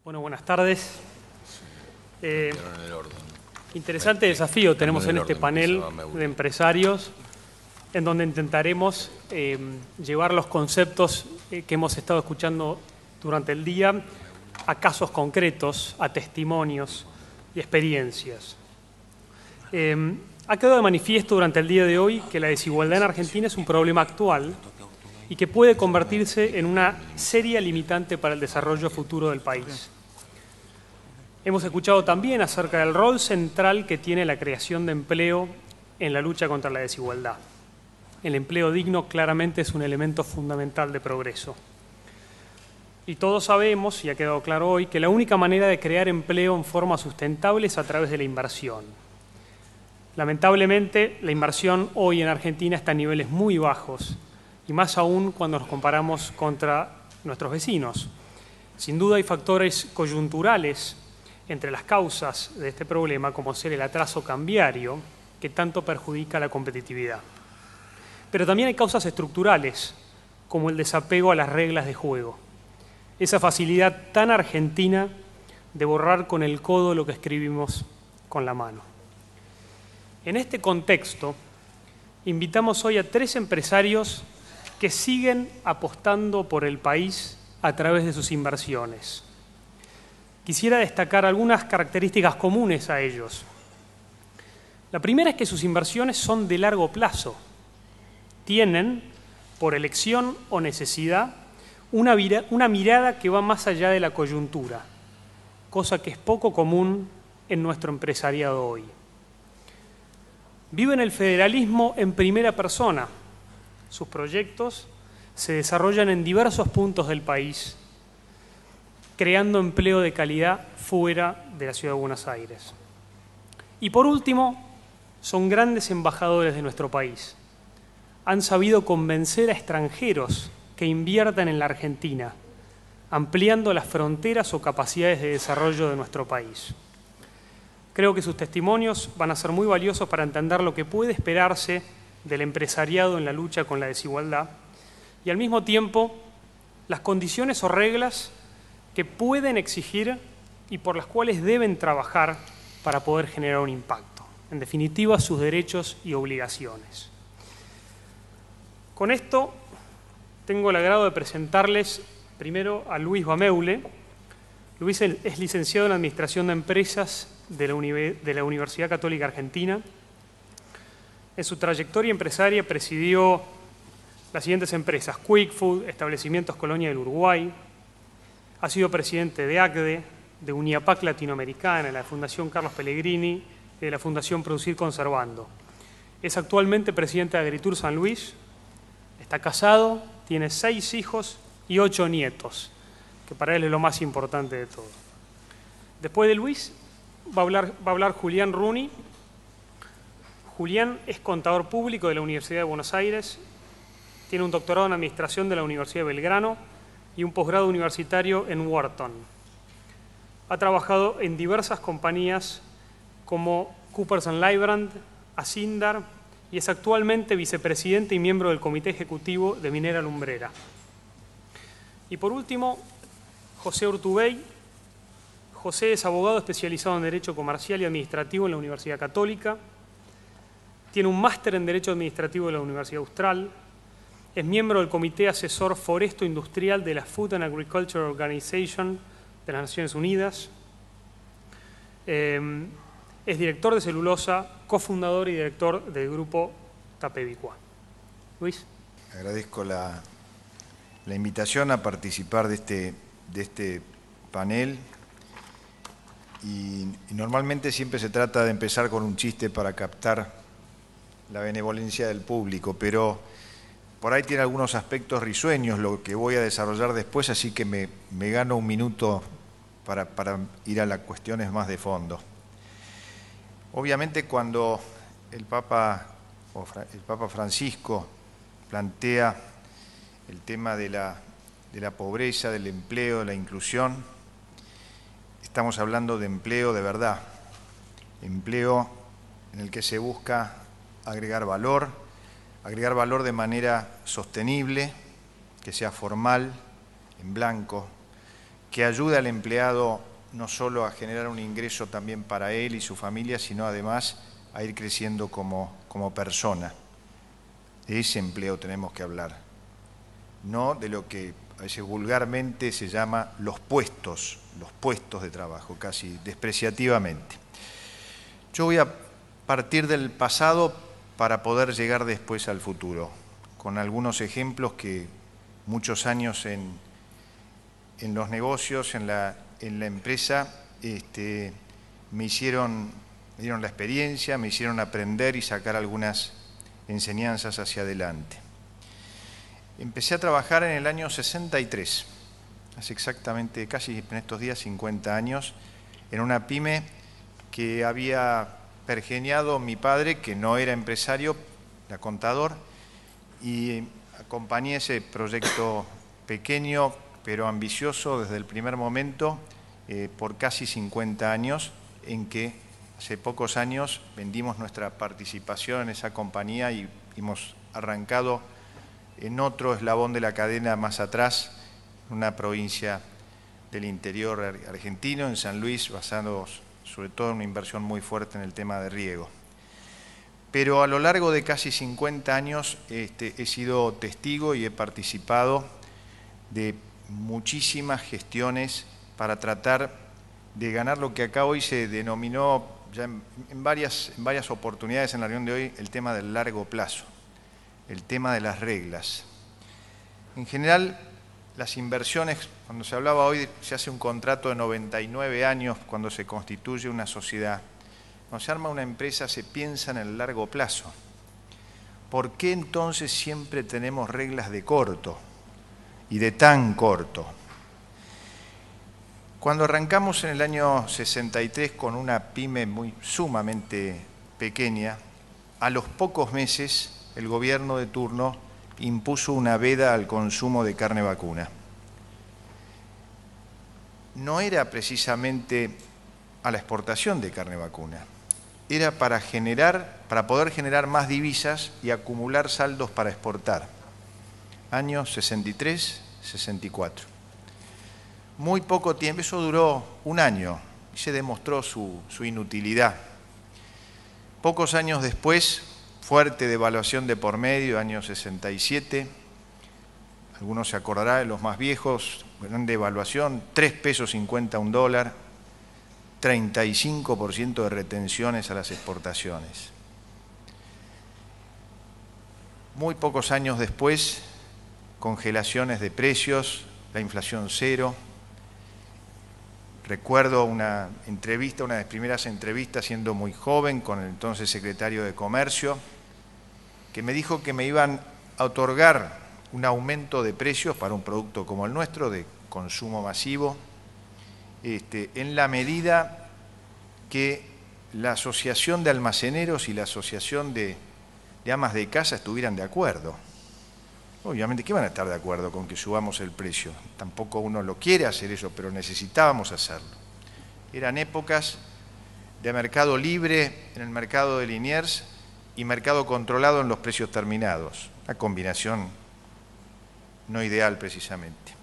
Bueno, buenas tardes. Interesante desafío tenemos en este panel de empresarios, en donde intentaremos llevar los conceptos que hemos estado escuchando durante el día a casos concretos, a testimonios y experiencias. Ha quedado de manifiesto durante el día de hoy que la desigualdad en Argentina es un problema actual y que puede convertirse en una seria limitante para el desarrollo futuro del país. Hemos escuchado también acerca del rol central que tiene la creación de empleo en la lucha contra la desigualdad. El empleo digno claramente es un elemento fundamental de progreso. Y todos sabemos, y ha quedado claro hoy, que la única manera de crear empleo en forma sustentable es a través de la inversión. Lamentablemente, la inversión hoy en Argentina está a niveles muy bajos, y más aún cuando nos comparamos contra nuestros vecinos. Sin duda hay factores coyunturales entre las causas de este problema, como ser el atraso cambiario, que tanto perjudica la competitividad. Pero también hay causas estructurales, como el desapego a las reglas de juego. Esa facilidad tan argentina de borrar con el codo lo que escribimos con la mano. En este contexto, invitamos hoy a 3 empresarios que siguen apostando por el país a través de sus inversiones. Quisiera destacar algunas características comunes a ellos. La primera es que sus inversiones son de largo plazo. Tienen, por elección o necesidad, una mirada que va más allá de la coyuntura, cosa que es poco común en nuestro empresariado hoy. Viven el federalismo en primera persona. Sus proyectos se desarrollan en diversos puntos del país, creando empleo de calidad fuera de la ciudad de Buenos Aires. Y por último, son grandes embajadores de nuestro país. Han sabido convencer a extranjeros que inviertan en la Argentina, ampliando las fronteras o capacidades de desarrollo de nuestro país. Creo que sus testimonios van a ser muy valiosos para entender lo que puede esperarse del empresariado en la lucha con la desigualdad y al mismo tiempo las condiciones o reglas que pueden exigir y por las cuales deben trabajar para poder generar un impacto. En definitiva, sus derechos y obligaciones. Con esto tengo el agrado de presentarles primero a Luis Bameule. Luis es licenciado en Administración de Empresas de la Universidad Católica Argentina. En su trayectoria empresaria presidió las siguientes empresas: Quick Food, Establecimientos Colonia del Uruguay. Ha sido presidente de ACDE, de Uniapac Latinoamericana, de la Fundación Carlos Pellegrini y de la Fundación Producir Conservando. Es actualmente presidente de Agritur San Luis. Está casado, tiene 6 hijos y 8 nietos, que para él es lo más importante de todo. Después de Luis va a hablar Julián Runi. Julián es contador público de la Universidad de Buenos Aires, tiene un doctorado en Administración de la Universidad de Belgrano y un posgrado universitario en Wharton. Ha trabajado en diversas compañías como Coopers & Lybrand, Asindar, y es actualmente vicepresidente y miembro del Comité Ejecutivo de Minera Lumbrera. Y por último, José Urtubey. José es abogado especializado en Derecho Comercial y Administrativo en la Universidad Católica. Tiene un máster en Derecho Administrativo de la Universidad Austral. Es miembro del Comité Asesor Foresto Industrial de la Food and Agriculture Organization de las Naciones Unidas. Es director de Celulosa, cofundador y director del grupo Tapebicua. Luis. Agradezco la invitación a participar de este panel. Y normalmente siempre se trata de empezar con un chiste para captar la benevolencia del público, pero por ahí tiene algunos aspectos risueños lo que voy a desarrollar después, así que me gano un minuto para ir a las cuestiones más de fondo. Obviamente cuando el Papa Francisco plantea el tema de la pobreza, del empleo, de la inclusión, estamos hablando de empleo de verdad, empleo en el que se busca agregar valor de manera sostenible, que sea formal, en blanco, que ayude al empleado no solo a generar un ingreso también para él y su familia, sino además a ir creciendo como persona. De ese empleo tenemos que hablar, no de lo que a veces vulgarmente se llama los puestos de trabajo, casi despreciativamente. Yo voy a partir del pasado para poder llegar después al futuro, con algunos ejemplos que muchos años en los negocios, en la empresa, me dieron la experiencia, me hicieron aprender y sacar algunas enseñanzas hacia adelante. Empecé a trabajar en el año 63, hace exactamente, casi en estos días, 50 años, en una pyme que había pergeniado mi padre, que no era empresario, era contador, y acompañé ese proyecto pequeño pero ambicioso desde el primer momento por casi 50 años, en que hace pocos años vendimos nuestra participación en esa compañía y hemos arrancado en otro eslabón de la cadena más atrás, en una provincia del interior argentino, en San Luis, basados sobre todo en una inversión muy fuerte en el tema de riego. Pero a lo largo de casi 50 años he sido testigo y he participado de muchísimas gestiones para tratar de ganar lo que acá hoy se denominó ya en varias oportunidades en la reunión de hoy, el tema del largo plazo, el tema de las reglas. En general, las inversiones, cuando se hablaba hoy, se hace un contrato de 99 años cuando se constituye una sociedad. Cuando se arma una empresa se piensa en el largo plazo. ¿Por qué entonces siempre tenemos reglas de corto y de tan corto? Cuando arrancamos en el año 63 con una pyme sumamente pequeña, a los pocos meses el gobierno de turno impuso una veda al consumo de carne vacuna. No era precisamente a la exportación de carne vacuna, era para poder generar más divisas y acumular saldos para exportar. Años 63, 64. Muy poco tiempo, eso duró un año y se demostró su inutilidad. Pocos años después, fuerte devaluación de por medio, año 67, algunos se acordarán de los más viejos, gran devaluación, 3,50 pesos un dólar, 35% de retenciones a las exportaciones. Muy pocos años después, congelaciones de precios, la inflación cero. Recuerdo una entrevista, una de las primeras entrevistas siendo muy joven con el entonces secretario de Comercio, que me dijo que me iban a otorgar un aumento de precios para un producto como el nuestro, de consumo masivo, en la medida que la Asociación de Almaceneros y la Asociación de Amas de Casa estuvieran de acuerdo. Obviamente, ¿qué van a estar de acuerdo con que subamos el precio? Tampoco uno lo quiere hacer eso, pero necesitábamos hacerlo. Eran épocas de mercado libre en el mercado de Liniers y mercado controlado en los precios terminados. Una combinación no ideal precisamente.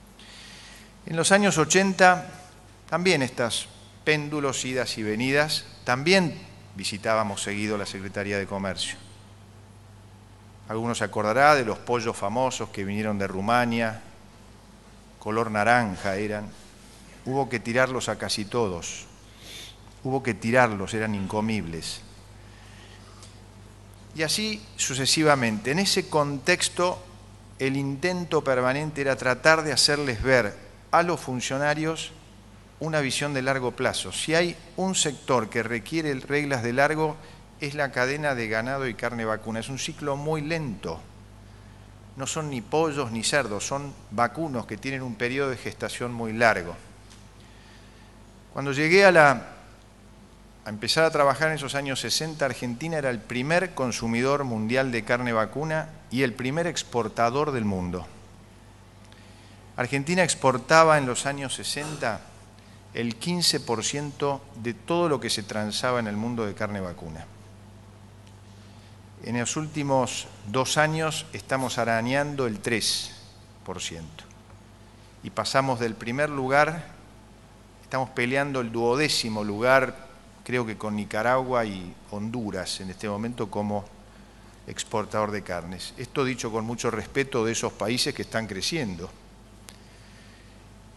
En los años 80, también estas péndulos, idas y venidas, también visitábamos seguido la Secretaría de Comercio. Algunos se acordará de los pollos famosos que vinieron de Rumania, color naranja eran. Hubo que tirarlos a casi todos. Hubo que tirarlos, eran incomibles. Y así sucesivamente. En ese contexto, el intento permanente era tratar de hacerles ver a los funcionarios una visión de largo plazo. Si hay un sector que requiere reglas de largo, es la cadena de ganado y carne vacuna. Es un ciclo muy lento. No son ni pollos ni cerdos, son vacunos que tienen un periodo de gestación muy largo. Cuando llegué a empezar a trabajar en esos años 60, Argentina era el primer consumidor mundial de carne vacuna y el primer exportador del mundo. Argentina exportaba en los años 60 el 15% de todo lo que se transaba en el mundo de carne vacuna. En los últimos 2 años estamos arañando el 3%. Y pasamos del primer lugar Estamos peleando el 12º lugar, creo que con Nicaragua y Honduras en este momento como exportador de carnes. Esto dicho con mucho respeto de esos países que están creciendo.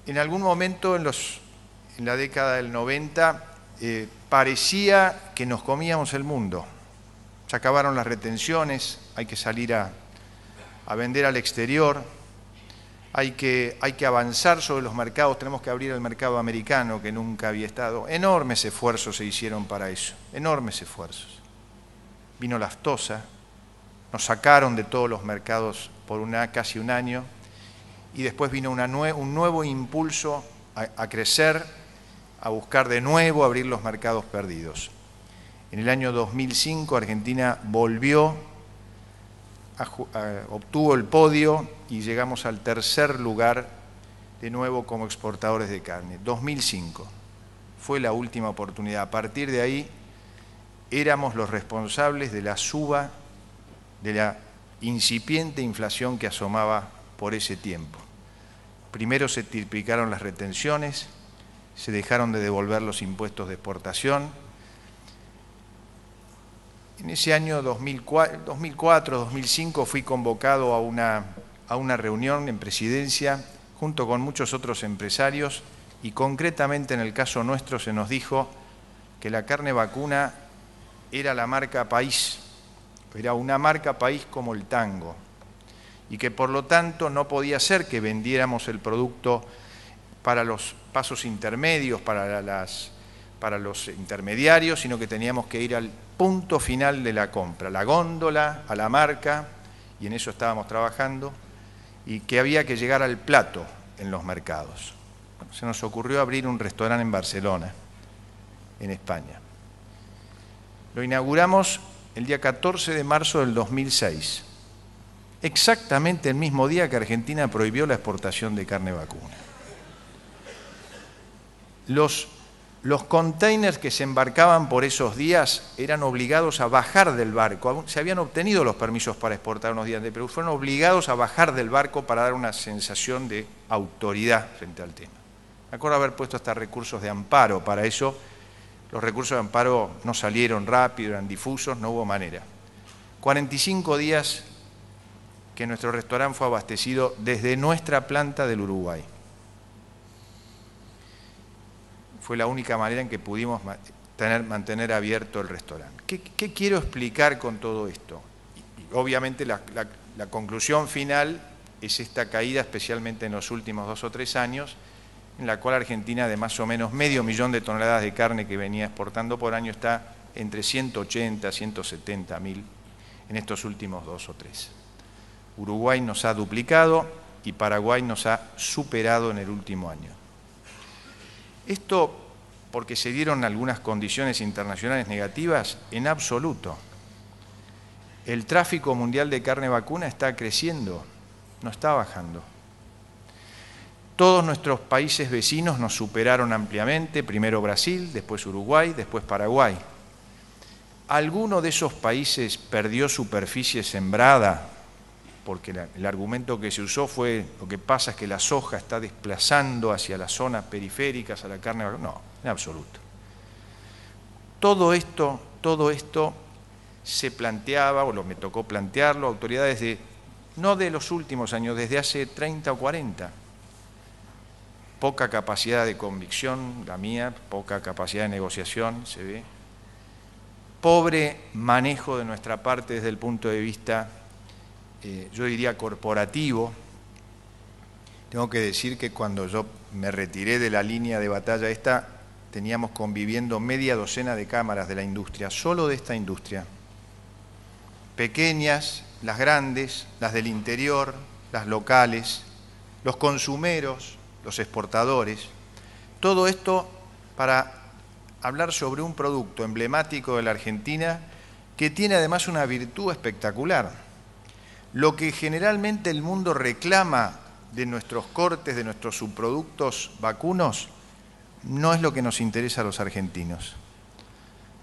En algún momento en la década del 90 parecía que nos comíamos el mundo. Se acabaron las retenciones, hay que salir a vender al exterior, hay que avanzar sobre los mercados, tenemos que abrir el mercado americano que nunca había estado. Enormes esfuerzos se hicieron para eso, enormes esfuerzos. Vino la aftosa, nos sacaron de todos los mercados por casi un año y después vino un nuevo impulso a crecer, a buscar de nuevo abrir los mercados perdidos. En el año 2005 Argentina volvió, obtuvo el podio y llegamos al 3er lugar de nuevo como exportadores de carne. 2005 fue la última oportunidad. A partir de ahí éramos los responsables de la suba de la incipiente inflación que asomaba por ese tiempo. Primero se triplicaron las retenciones, se dejaron de devolver los impuestos de exportación. En ese año 2004-2005 fui convocado a una reunión en Presidencia junto con muchos otros empresarios y concretamente en el caso nuestro se nos dijo que la carne vacuna era la marca país, era una marca país como el tango y que por lo tanto no podía ser que vendiéramos el producto para los pasos intermedios, para los intermediarios, sino que teníamos que ir al punto final de la compra, la góndola, a la marca, y en eso estábamos trabajando, y que había que llegar al plato en los mercados. Bueno, se nos ocurrió abrir un restaurante en Barcelona, en España. Lo inauguramos el día 14 de marzo del 2006, exactamente el mismo día que Argentina prohibió la exportación de carne vacuna. Los containers que se embarcaban por esos días eran obligados a bajar del barco. Se habían obtenido los permisos para exportar unos días antes, pero fueron obligados a bajar del barco para dar una sensación de autoridad frente al tema. Me acuerdo haber puesto hasta recursos de amparo para eso. Los recursos de amparo no salieron rápido, eran difusos, no hubo manera. 45 días que nuestro restaurante fue abastecido desde nuestra planta del Uruguay. Fue la única manera en que pudimos mantener abierto el restaurante. ¿Qué quiero explicar con todo esto? Y obviamente la conclusión final es esta caída, especialmente en los últimos 2 o 3 años, en la cual Argentina, de más o menos 500.000 de toneladas de carne que venía exportando por año, está entre 180 a 170.000 en estos últimos 2 o 3. Uruguay nos ha duplicado y Paraguay nos ha superado en el último año. Esto porque se dieron algunas condiciones internacionales negativas, en absoluto. El tráfico mundial de carne vacuna está creciendo, no está bajando. Todos nuestros países vecinos nos superaron ampliamente, primero Brasil, después Uruguay, después Paraguay. ¿Alguno de esos países perdió superficie sembrada? Porque el argumento que se usó fue, lo que pasa es que la soja está desplazando hacia las zonas periféricas a la carne vacuna. No, en absoluto. Todo esto se planteaba, o me tocó plantearlo, autoridades no de los últimos años, desde hace 30 o 40. Poca capacidad de convicción, la mía, poca capacidad de negociación, se ve. Pobre manejo de nuestra parte desde el punto de vista, yo diría, corporativo. Tengo que decir que cuando yo me retiré de la línea de batalla esta, teníamos conviviendo media docena de cámaras de la industria, solo de esta industria. Pequeñas, las grandes, las del interior, las locales, los consumeros, los exportadores. Todo esto para hablar sobre un producto emblemático de la Argentina que tiene además una virtud espectacular. Lo que generalmente el mundo reclama de nuestros cortes, de nuestros subproductos vacunos, no es lo que nos interesa a los argentinos.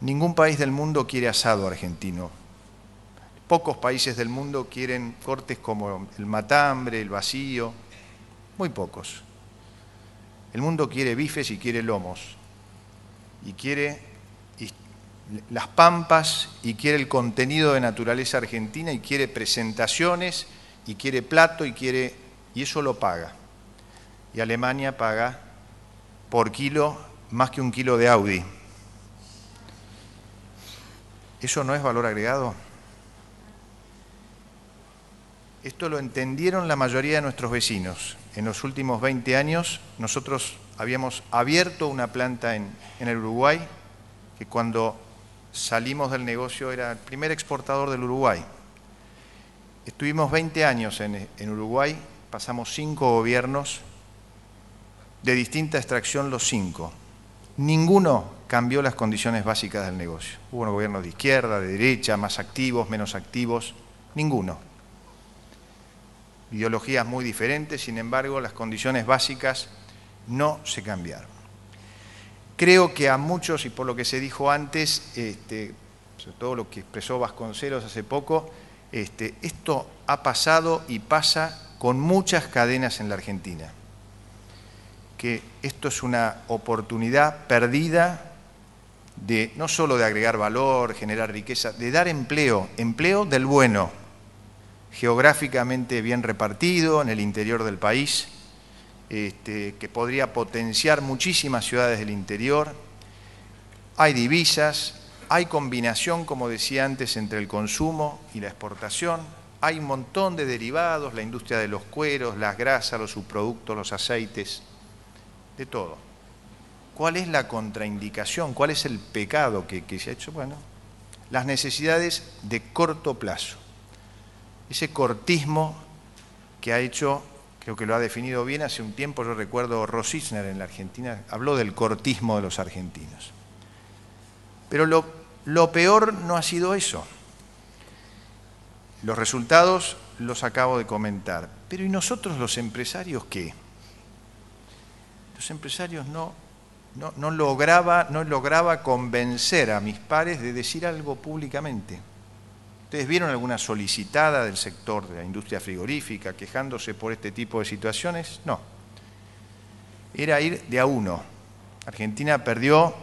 Ningún país del mundo quiere asado argentino. Pocos países del mundo quieren cortes como el matambre, el vacío, muy pocos. El mundo quiere bifes y quiere lomos, y quiere las pampas, y quiere el contenido de naturaleza argentina, y quiere presentaciones, y quiere plato, y eso lo paga. Y Alemania paga por kilo más que un kilo de Audi. ¿Eso no es valor agregado? Esto lo entendieron la mayoría de nuestros vecinos. En los últimos 20 años nosotros habíamos abierto una planta en el Uruguay, que cuando salimos del negocio era el primer exportador del Uruguay. Estuvimos 20 años en Uruguay, pasamos 5 gobiernos de distinta extracción, los 5. Ninguno cambió las condiciones básicas del negocio. Hubo gobiernos de izquierda, de derecha, más activos, menos activos, ninguno. Ideologías muy diferentes, sin embargo, las condiciones básicas no se cambiaron. Creo que a muchos, y por lo que se dijo antes, sobre todo lo que expresó Vasconcelos hace poco, esto ha pasado y pasa con muchas cadenas en la Argentina. Que esto es una oportunidad perdida de no solo de agregar valor, generar riqueza, de dar empleo, empleo del bueno, geográficamente bien repartido en el interior del país, que podría potenciar muchísimas ciudades del interior. Hay divisas, hay combinación, como decía antes, entre el consumo y la exportación, hay un montón de derivados, la industria de los cueros, las grasas, los subproductos, los aceites, de todo. ¿Cuál es la contraindicación? ¿Cuál es el pecado que se ha hecho? Bueno, las necesidades de corto plazo. Ese cortismo que ha hecho, creo que lo ha definido bien hace un tiempo, yo recuerdo Rosisner en la Argentina, habló del cortismo de los argentinos. Pero lo peor no ha sido eso. Los resultados los acabo de comentar. Pero ¿y nosotros los empresarios qué? Los empresarios no lograba convencer a mis pares de decir algo públicamente. ¿Ustedes vieron alguna solicitada del sector de la industria frigorífica quejándose por este tipo de situaciones? No. Era ir de a uno. Argentina perdió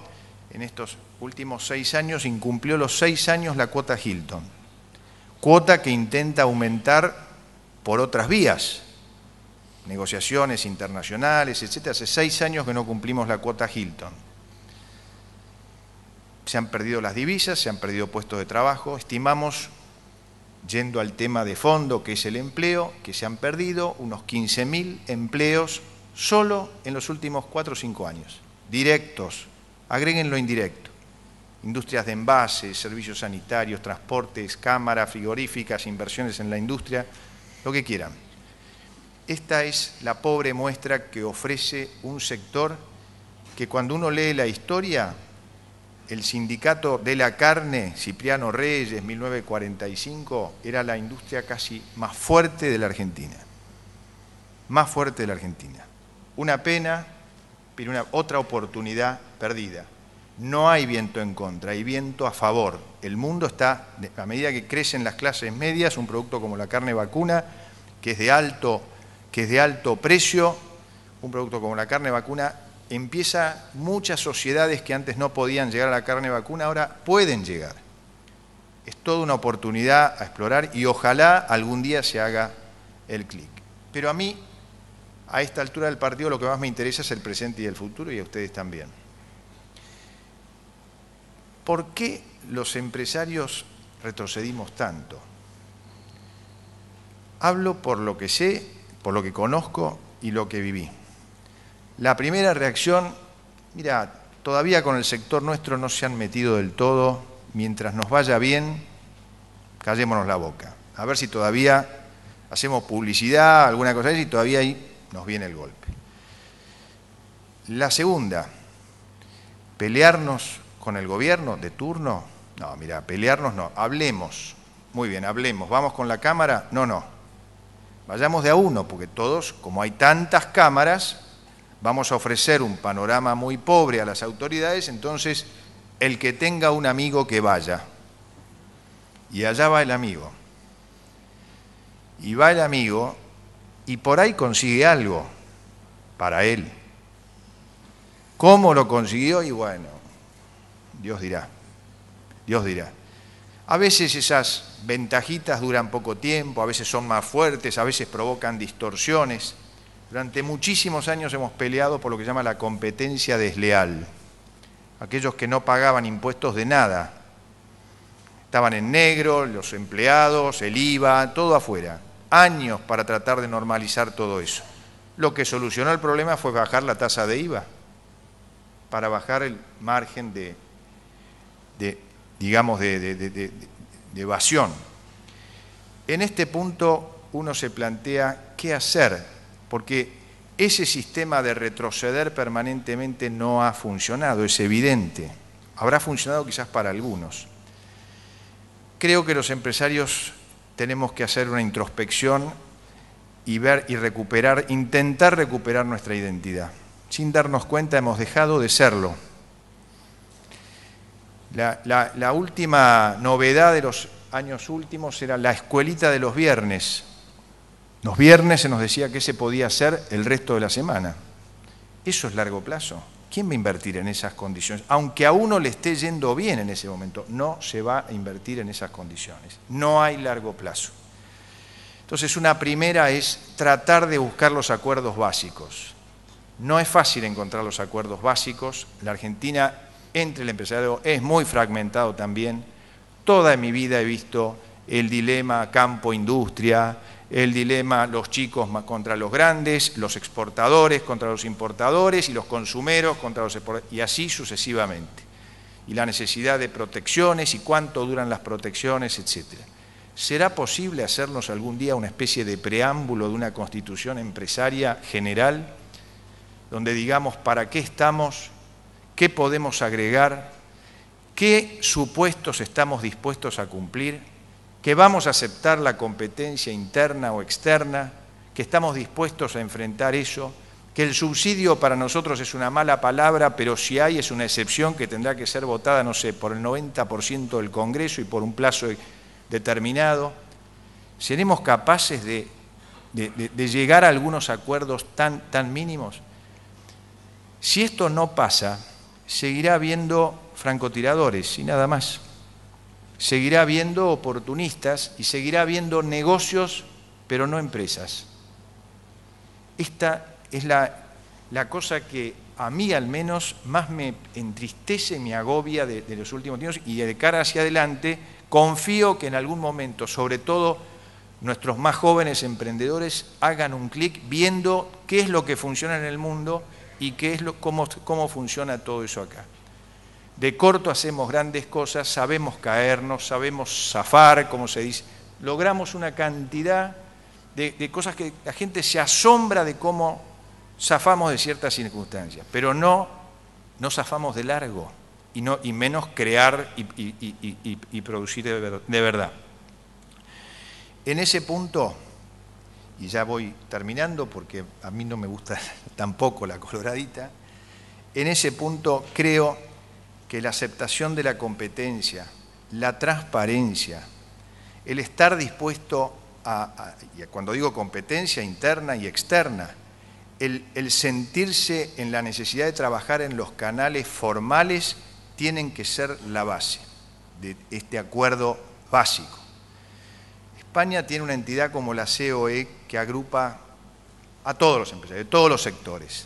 en estos últimos 6 años, incumplió los 6 años la cuota Hilton. Cuota que intenta aumentar por otras vías. Negociaciones internacionales, etc. Hace 6 años que no cumplimos la cuota Hilton. Se han perdido las divisas, se han perdido puestos de trabajo. Estimamos, yendo al tema de fondo, que es el empleo, que se han perdido unos 15.000 empleos solo en los últimos 4 o 5 años. Directos, agréguenlo indirecto. Industrias de envases, servicios sanitarios, transportes, cámaras frigoríficas, inversiones en la industria, lo que quieran. Esta es la pobre muestra que ofrece un sector que cuando uno lee la historia, el sindicato de la carne, Cipriano Reyes, 1945, era la industria casi más fuerte de la Argentina. Más fuerte de la Argentina. Una pena, pero otra oportunidad perdida. No hay viento en contra, hay viento a favor. El mundo está, a medida que crecen las clases medias, un producto como la carne vacuna, que es de alto precio, un producto como la carne vacuna, empieza muchas sociedades que antes no podían llegar a la carne vacuna, ahora pueden llegar. Es toda una oportunidad a explorar y ojalá algún día se haga el clic. Pero a mí, a esta altura del partido, lo que más me interesa es el presente y el futuro, y a ustedes también. ¿Por qué los empresarios retrocedimos tanto? Hablo por lo que sé, por lo que conozco y lo que viví. La primera reacción, mira, todavía con el sector nuestro no se han metido del todo, mientras nos vaya bien, callémonos la boca. A ver si todavía hacemos publicidad, alguna cosa así, y todavía ahí nos viene el golpe. La segunda, pelearnos con el gobierno de turno. No, mira, pelearnos no, hablemos. Muy bien, hablemos. ¿Vamos con la cámara? No. Vayamos de a uno, porque todos, como hay tantas cámaras, vamos a ofrecer un panorama muy pobre a las autoridades, entonces el que tenga un amigo que vaya. Y allá va el amigo. Y va el amigo y por ahí consigue algo para él. ¿Cómo lo consiguió? Y bueno, Dios dirá, Dios dirá. A veces esas ventajitas duran poco tiempo, a veces son más fuertes, a veces provocan distorsiones. Durante muchísimos años hemos peleado por lo que se llama la competencia desleal. Aquellos que no pagaban impuestos de nada. Estaban en negro, los empleados, el IVA, todo afuera. Años para tratar de normalizar todo eso. Lo que solucionó el problema fue bajar la tasa de IVA, para bajar el margen de evasión. En este punto uno se plantea qué hacer, porque ese sistema de retroceder permanentemente no ha funcionado, es evidente. Habrá funcionado quizás para algunos. Creo que los empresarios tenemos que hacer una introspección y ver y recuperar, intentar recuperar nuestra identidad. Sin darnos cuenta hemos dejado de serlo. La última novedad de los años últimos era la escuelita de los viernes. Los viernes se nos decía qué se podía hacer el resto de la semana. Eso es largo plazo. ¿Quién va a invertir en esas condiciones? Aunque a uno le esté yendo bien en ese momento, no se va a invertir en esas condiciones. No hay largo plazo. Entonces, una primera es tratar de buscar los acuerdos básicos. No es fácil encontrar los acuerdos básicos. La Argentina, entre el empresariado, es muy fragmentado también. Toda mi vida he visto el dilema campo-industria, el dilema los chicos contra los grandes, los exportadores contra los importadores y los consumeros contra los exportadores, y así sucesivamente. Y la necesidad de protecciones y cuánto duran las protecciones, etcétera. ¿Será posible hacernos algún día una especie de preámbulo de una constitución empresaria general, donde digamos para qué estamos, qué podemos agregar, qué supuestos estamos dispuestos a cumplir, que vamos a aceptar la competencia interna o externa, que estamos dispuestos a enfrentar eso, que el subsidio para nosotros es una mala palabra, pero si hay es una excepción que tendrá que ser votada, no sé, por el 90% del Congreso y por un plazo determinado? ¿Seremos capaces de llegar a algunos acuerdos tan mínimos? Si esto no pasa, seguirá habiendo francotiradores y nada más. Seguirá habiendo oportunistas y seguirá habiendo negocios, pero no empresas. Esta es la cosa que a mí al menos más me entristece, me agobia de los últimos tiempos, y de cara hacia adelante confío que en algún momento, sobre todo nuestros más jóvenes emprendedores, hagan un clic viendo qué es lo que funciona en el mundo y cómo funciona todo eso acá. De corto hacemos grandes cosas, sabemos caernos, sabemos zafar, como se dice. Logramos una cantidad de cosas que la gente se asombra de cómo zafamos de ciertas circunstancias, pero no zafamos de largo y menos crear y producir de verdad. En ese punto, y ya voy terminando porque a mí no me gusta tampoco la coloradita, en ese punto creo que la aceptación de la competencia, la transparencia, el estar dispuesto y cuando digo competencia interna y externa, el sentirse en la necesidad de trabajar en los canales formales, tienen que ser la base de este acuerdo básico. España tiene una entidad como la COE que agrupa a todos los empresarios, de todos los sectores.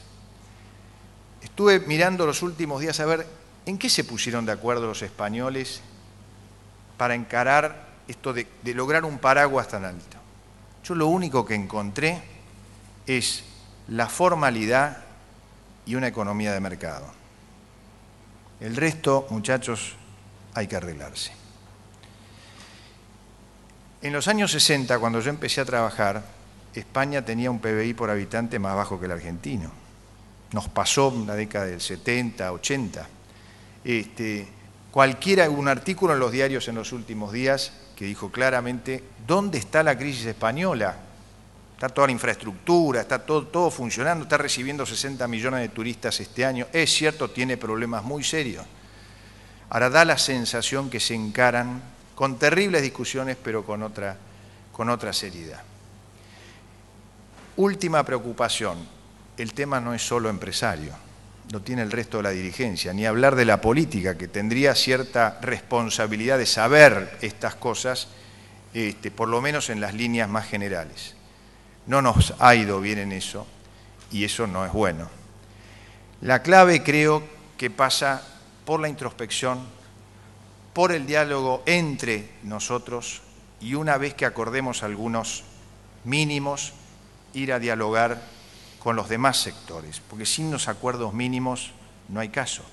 Estuve mirando los últimos días a ver ¿en qué se pusieron de acuerdo los españoles para encarar esto de lograr un paraguas tan alto? Yo lo único que encontré es la formalidad y una economía de mercado. El resto, muchachos, hay que arreglarse. En los años 60, cuando yo empecé a trabajar, España tenía un PBI por habitante más bajo que el argentino. Nos pasó en la década del 70, 80. Un artículo en los diarios en los últimos días que dijo claramente ¿dónde está la crisis española? Está toda la infraestructura, está todo funcionando, está recibiendo 60 millones de turistas este año. Es cierto, tiene problemas muy serios. Ahora da la sensación que se encaran con terribles discusiones, pero con otra seriedad. Última preocupación, el tema no es solo empresario. lo tiene el resto de la dirigencia, ni hablar de la política, que tendría cierta responsabilidad de saber estas cosas, por lo menos en las líneas más generales. No nos ha ido bien en eso, y eso no es bueno. La clave creo que pasa por la introspección, por el diálogo entre nosotros, y una vez que acordemos algunos mínimos, ir a dialogar con los demás sectores, porque sin los acuerdos mínimos no hay caso.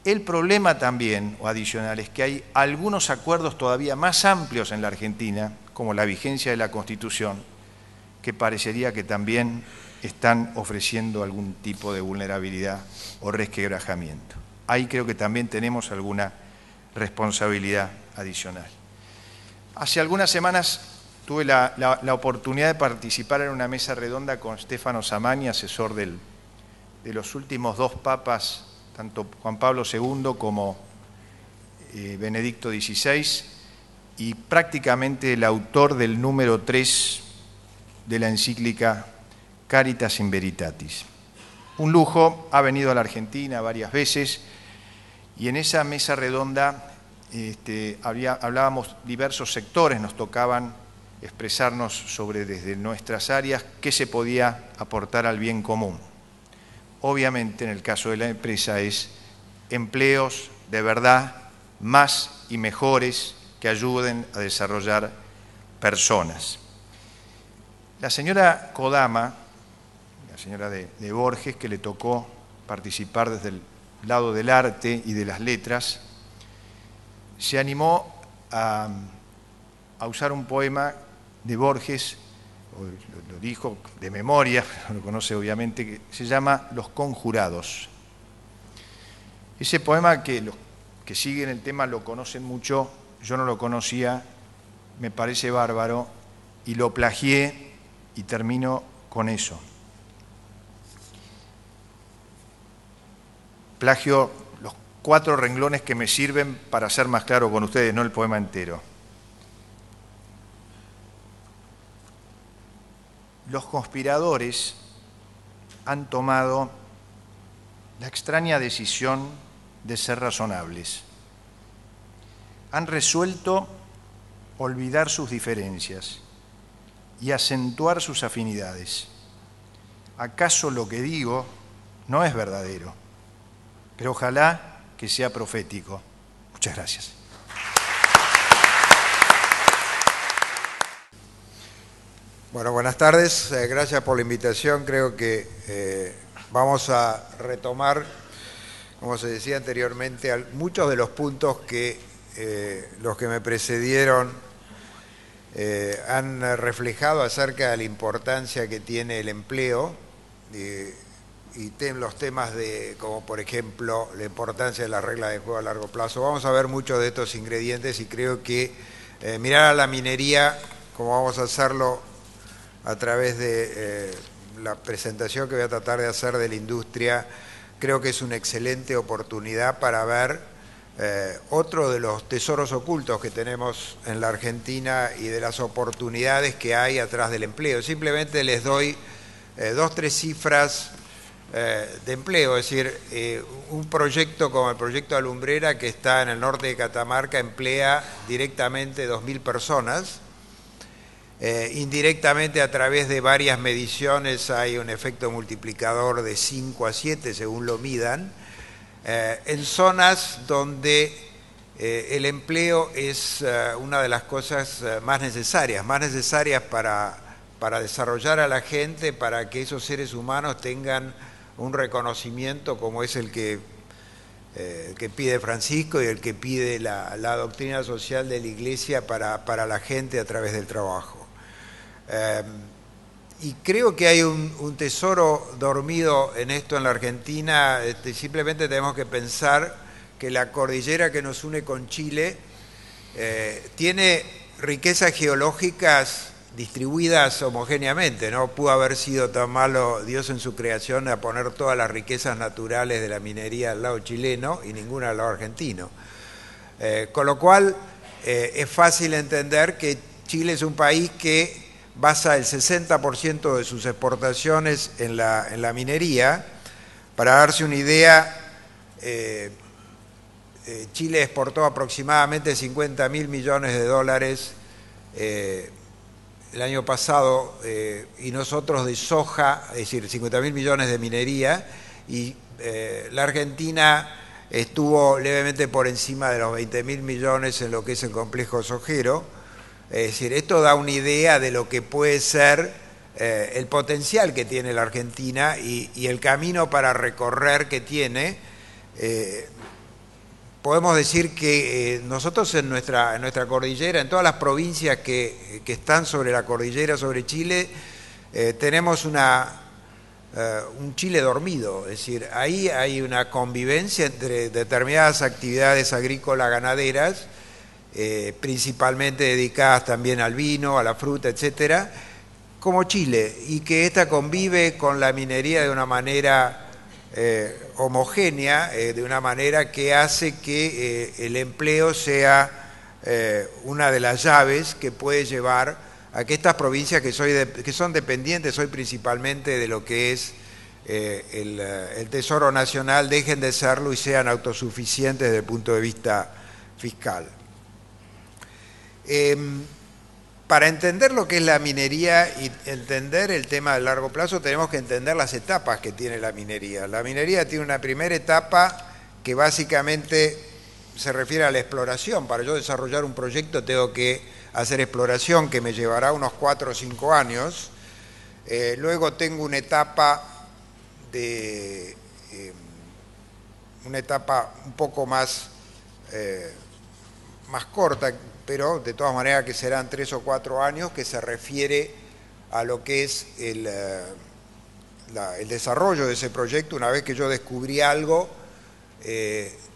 El problema también, o adicional, es que hay algunos acuerdos todavía más amplios en la Argentina, como la vigencia de la Constitución, que parecería que también están ofreciendo algún tipo de vulnerabilidad o resquebrajamiento. Ahí creo que también tenemos alguna responsabilidad adicional. Hace algunas semanas tuve la oportunidad de participar en una mesa redonda con Stefano Samani, asesor de los últimos dos papas, tanto Juan Pablo II como Benedicto XVI, y prácticamente el autor del número 3 de la encíclica Caritas in Veritatis. Un lujo, ha venido a la Argentina varias veces, y en esa mesa redonda hablábamos diversos sectores, nos tocaban expresarnos sobre desde nuestras áreas qué se podía aportar al bien común. Obviamente en el caso de la empresa es empleos de verdad más y mejores que ayuden a desarrollar personas. La señora Kodama, la señora de Borges, que le tocó participar desde el lado del arte y de las letras, se animó a usar un poema de Borges, lo dijo de memoria, lo conoce obviamente, que se llama Los Conjurados. Ese poema, que los que siguen el tema lo conocen mucho, yo no lo conocía, me parece bárbaro, y lo plagié y termino con eso. Plagio los 4 renglones que me sirven para ser más claro con ustedes, no el poema entero. Los conspiradores han tomado la extraña decisión de ser razonables. Han resuelto olvidar sus diferencias y acentuar sus afinidades. ¿Acaso lo que digo no es verdadero? Pero ojalá que sea profético. Muchas gracias. Bueno, buenas tardes. Gracias por la invitación. Creo que vamos a retomar, como se decía anteriormente, muchos de los puntos que los que me precedieron han reflejado acerca de la importancia que tiene el empleo y los temas como por ejemplo la importancia de las reglas de juego a largo plazo. Vamos a ver muchos de estos ingredientes y creo que mirar a la minería, como vamos a hacerlo a través de la presentación que voy a tratar de hacer de la industria, creo que es una excelente oportunidad para ver otro de los tesoros ocultos que tenemos en la Argentina y de las oportunidades que hay atrás del empleo. Simplemente les doy 2 3 cifras de empleo, es decir, un proyecto como el proyecto Alumbrera, que está en el norte de Catamarca, emplea directamente 2.000 personas. Indirectamente, a través de varias mediciones, hay un efecto multiplicador de 5 a 7 según lo midan, en zonas donde el empleo es una de las cosas más necesarias para desarrollar a la gente, para que esos seres humanos tengan un reconocimiento como es el que pide Francisco y el que pide la doctrina social de la Iglesia para la gente a través del trabajo. Y creo que hay un tesoro dormido en esto en la Argentina. Simplemente tenemos que pensar que la cordillera que nos une con Chile tiene riquezas geológicas distribuidas homogéneamente, no pudo haber sido tan malo Dios en su creación a poner todas las riquezas naturales de la minería al lado chileno y ninguna al lado argentino. Con lo cual es fácil entender que Chile es un país que basa el 60% de sus exportaciones en la minería, Para darse una idea, Chile exportó aproximadamente 50.000 millones de dólares el año pasado, y nosotros de soja, es decir, 50.000 millones de minería, y la Argentina estuvo levemente por encima de los 20.000 millones en lo que es el complejo sojero. Es decir, esto da una idea de lo que puede ser el potencial que tiene la Argentina y el camino para recorrer que tiene. Podemos decir que nosotros en nuestra cordillera, en todas las provincias que están sobre la cordillera, sobre Chile, tenemos un Chile dormido. Es decir, ahí hay una convivencia entre determinadas actividades agrícolas ganaderas, principalmente dedicadas también al vino, a la fruta, etcétera, como Chile, y que esta convive con la minería de una manera homogénea, de una manera que hace que el empleo sea una de las llaves que puede llevar a que estas provincias que son dependientes hoy principalmente de lo que es el Tesoro Nacional dejen de serlo y sean autosuficientes desde el punto de vista fiscal. Para entender lo que es la minería y entender el tema del largo plazo, tenemos que entender las etapas que tiene la minería. La minería tiene una primera etapa que básicamente se refiere a la exploración. Para yo desarrollar un proyecto tengo que hacer exploración, que me llevará unos 4 o 5 años. Luego tengo una etapa un poco más corta, pero de todas maneras que serán 3 o 4 años, que se refiere a lo que es el desarrollo de ese proyecto. Una vez que yo descubrí algo,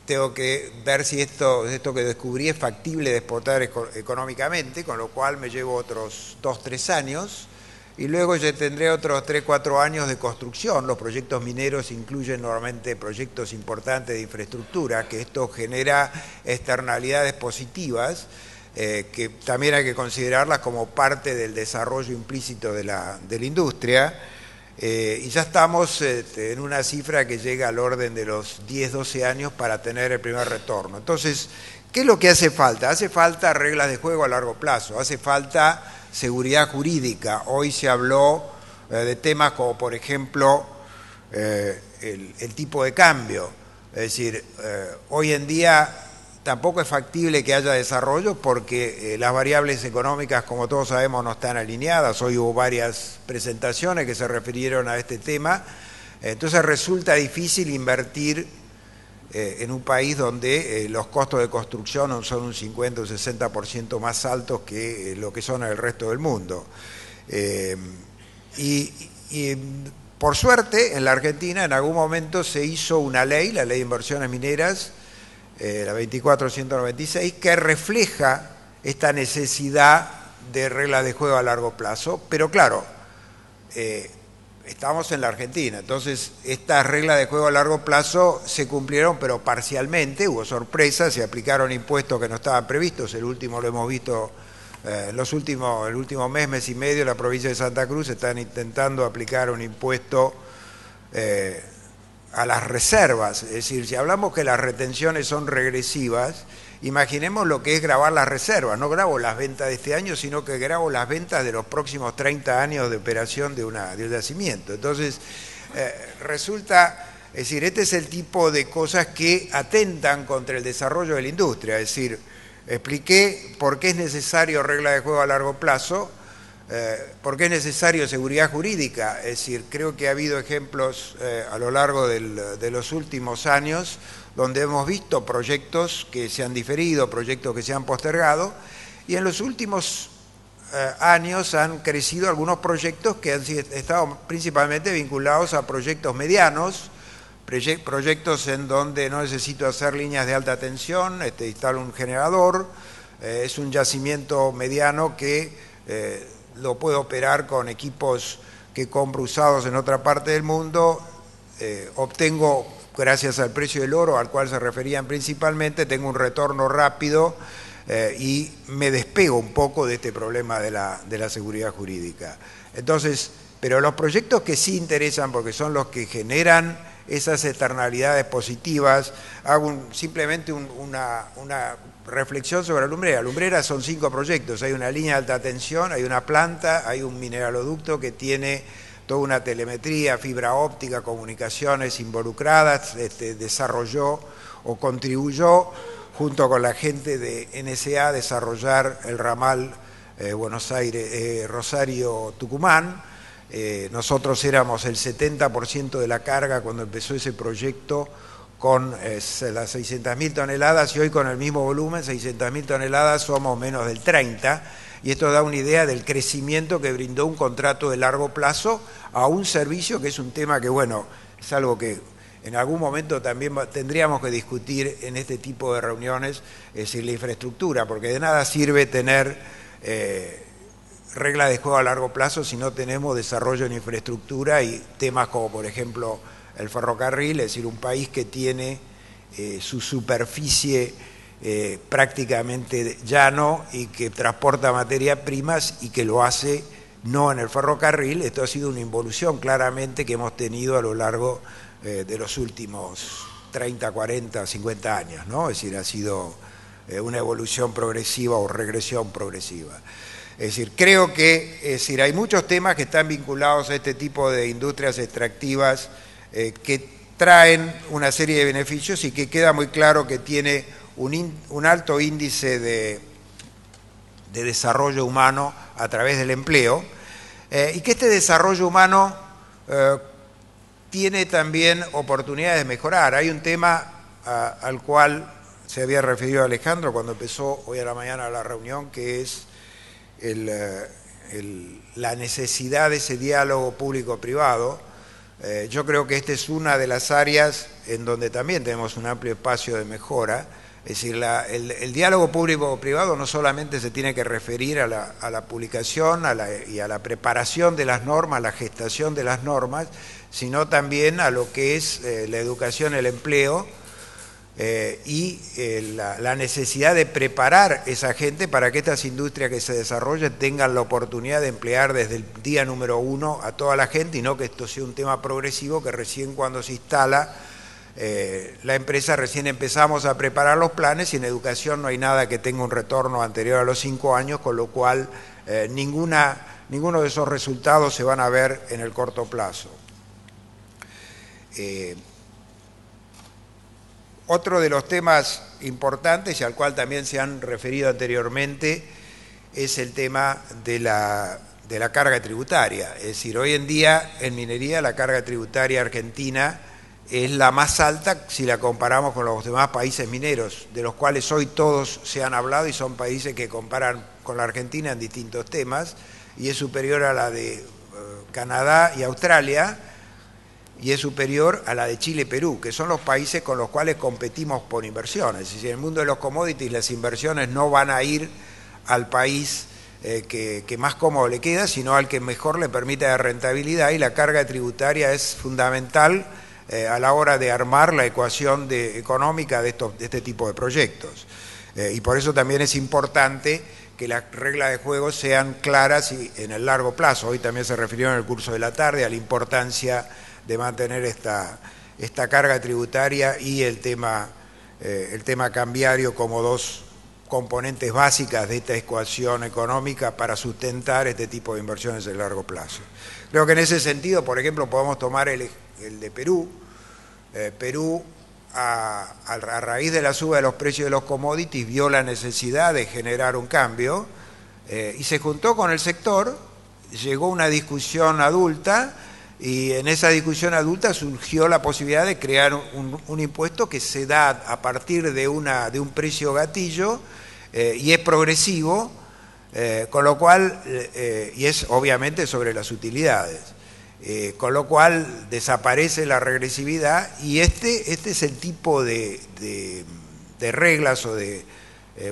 tengo que ver si esto que descubrí es factible de exportar económicamente, con lo cual me llevo otros 2 o 3 años, y luego ya tendré otros 3 o 4 años de construcción. Los proyectos mineros incluyen normalmente proyectos importantes de infraestructura, que esto genera externalidades positivas, que también hay que considerarlas como parte del desarrollo implícito de la industria, y ya estamos en una cifra que llega al orden de los 10, 12 años para tener el primer retorno. Entonces, ¿qué es lo que hace falta? Hace falta reglas de juego a largo plazo, hace falta seguridad jurídica. Hoy se habló de temas como, por ejemplo, el tipo de cambio. Es decir, hoy en día tampoco es factible que haya desarrollo porque las variables económicas, como todos sabemos, no están alineadas. Hoy hubo varias presentaciones que se refirieron a este tema. Entonces resulta difícil invertir en un país donde los costos de construcción son un 50 o 60% más altos que lo que son en el resto del mundo. Y por suerte, en la Argentina en algún momento se hizo una ley, la Ley de Inversiones Mineras, la 24.196, que refleja esta necesidad de reglas de juego a largo plazo, pero claro, estamos en la Argentina, entonces estas reglas de juego a largo plazo se cumplieron, pero parcialmente, hubo sorpresas, se aplicaron impuestos que no estaban previstos. El último lo hemos visto el último mes y medio. La provincia de Santa Cruz están intentando aplicar un impuesto a las reservas. Es decir, si hablamos que las retenciones son regresivas, imaginemos lo que es grabar las reservas. No grabo las ventas de este año, sino que grabo las ventas de los próximos 30 años de operación de un yacimiento. Entonces, resulta, es decir, este es el tipo de cosas que atentan contra el desarrollo de la industria. Es decir, expliqué por qué es necesario regla de juego a largo plazo, por qué es necesario seguridad jurídica. Es decir, creo que ha habido ejemplos a lo largo de los últimos años donde hemos visto proyectos que se han diferido, proyectos que se han postergado, y en los últimos años han crecido algunos proyectos que han estado principalmente vinculados a proyectos medianos, proyectos en donde no necesito hacer líneas de alta tensión, instalo un generador, es un yacimiento mediano que lo puedo operar con equipos que compro usados en otra parte del mundo, obtengo, gracias al precio del oro al cual se referían principalmente, tengo un retorno rápido y me despego un poco de este problema de la seguridad jurídica. Entonces, pero los proyectos que sí interesan, porque son los que generan esas externalidades positivas. Hago simplemente una reflexión sobre Alumbrera. Alumbrera son 5 proyectos, hay una línea de alta tensión, hay una planta, hay un mineraloducto que tiene toda una telemetría, fibra óptica, comunicaciones involucradas, desarrolló o contribuyó junto con la gente de NSA a desarrollar el ramal Buenos Aires, Rosario-Tucumán. Nosotros éramos el 70% de la carga cuando empezó ese proyecto con las 600.000 toneladas y hoy con el mismo volumen, 600.000 toneladas, somos menos del 30%, y esto da una idea del crecimiento que brindó un contrato de largo plazo a un servicio que es un tema que, bueno, es algo que en algún momento también tendríamos que discutir en este tipo de reuniones, es decir, la infraestructura, porque de nada sirve tener reglas de juego a largo plazo si no tenemos desarrollo en infraestructura y temas como, por ejemplo, el ferrocarril, es decir, un país que tiene su superficie prácticamente llano y que transporta materias primas y que lo hace no en el ferrocarril. Esto ha sido una involución claramente que hemos tenido a lo largo de los últimos 30, 40, 50 años, ¿no? Es decir, ha sido una evolución progresiva o regresión progresiva. Es decir, creo que hay muchos temas que están vinculados a este tipo de industrias extractivas que traen una serie de beneficios y que queda muy claro que tiene un alto índice de desarrollo humano a través del empleo, y que este desarrollo humano tiene también oportunidades de mejorar. Hay un tema al cual se había referido Alejandro cuando empezó hoy a la mañana la reunión, que es la necesidad de ese diálogo público-privado. Yo creo que esta es una de las áreas en donde también tenemos un amplio espacio de mejora. Es decir, el diálogo público-privado no solamente se tiene que referir a la publicación y a la preparación de las normas, a la gestación de las normas, sino también a lo que es la educación, el empleo, y la necesidad de preparar esa gente para que estas industrias que se desarrollen tengan la oportunidad de emplear desde el día número 1 a toda la gente, y no que esto sea un tema progresivo que recién cuando se instala la empresa recién empezamos a preparar los planes, y en educación no hay nada que tenga un retorno anterior a los 5 años, con lo cual ninguno de esos resultados se van a ver en el corto plazo. Otro de los temas importantes y al cual también se han referido anteriormente es el tema de la carga tributaria. Es decir, hoy en día en minería la carga tributaria argentina es la más alta si la comparamos con los demás países mineros, de los cuales hoy todos se han hablado y son países que comparan con la Argentina en distintos temas, y es superior a la de Canadá y Australia, y es superior a la de Chile y Perú, que son los países con los cuales competimos por inversiones. Es decir, en el mundo de los commodities las inversiones no van a ir al país que más cómodo le queda, sino al que mejor le permite la rentabilidad, y la carga tributaria es fundamental a la hora de armar la ecuación económica de este tipo de proyectos. Y por eso también es importante que las reglas de juego sean claras y en el largo plazo. Hoy también se refirió en el curso de la tarde a la importancia de mantener esta carga tributaria y el tema cambiario como dos componentes básicas de esta ecuación económica para sustentar este tipo de inversiones de largo plazo. Creo que en ese sentido, por ejemplo, podemos tomar el de Perú. Perú, a raíz de la suba de los precios de los commodities, vio la necesidad de generar un cambio y se juntó con el sector, llegó una discusión adulta, y en esa discusión adulta surgió la posibilidad de crear un impuesto que se da a partir de un precio gatillo y es progresivo, con lo cual, y es obviamente sobre las utilidades, con lo cual desaparece la regresividad, y este es el tipo de reglas o de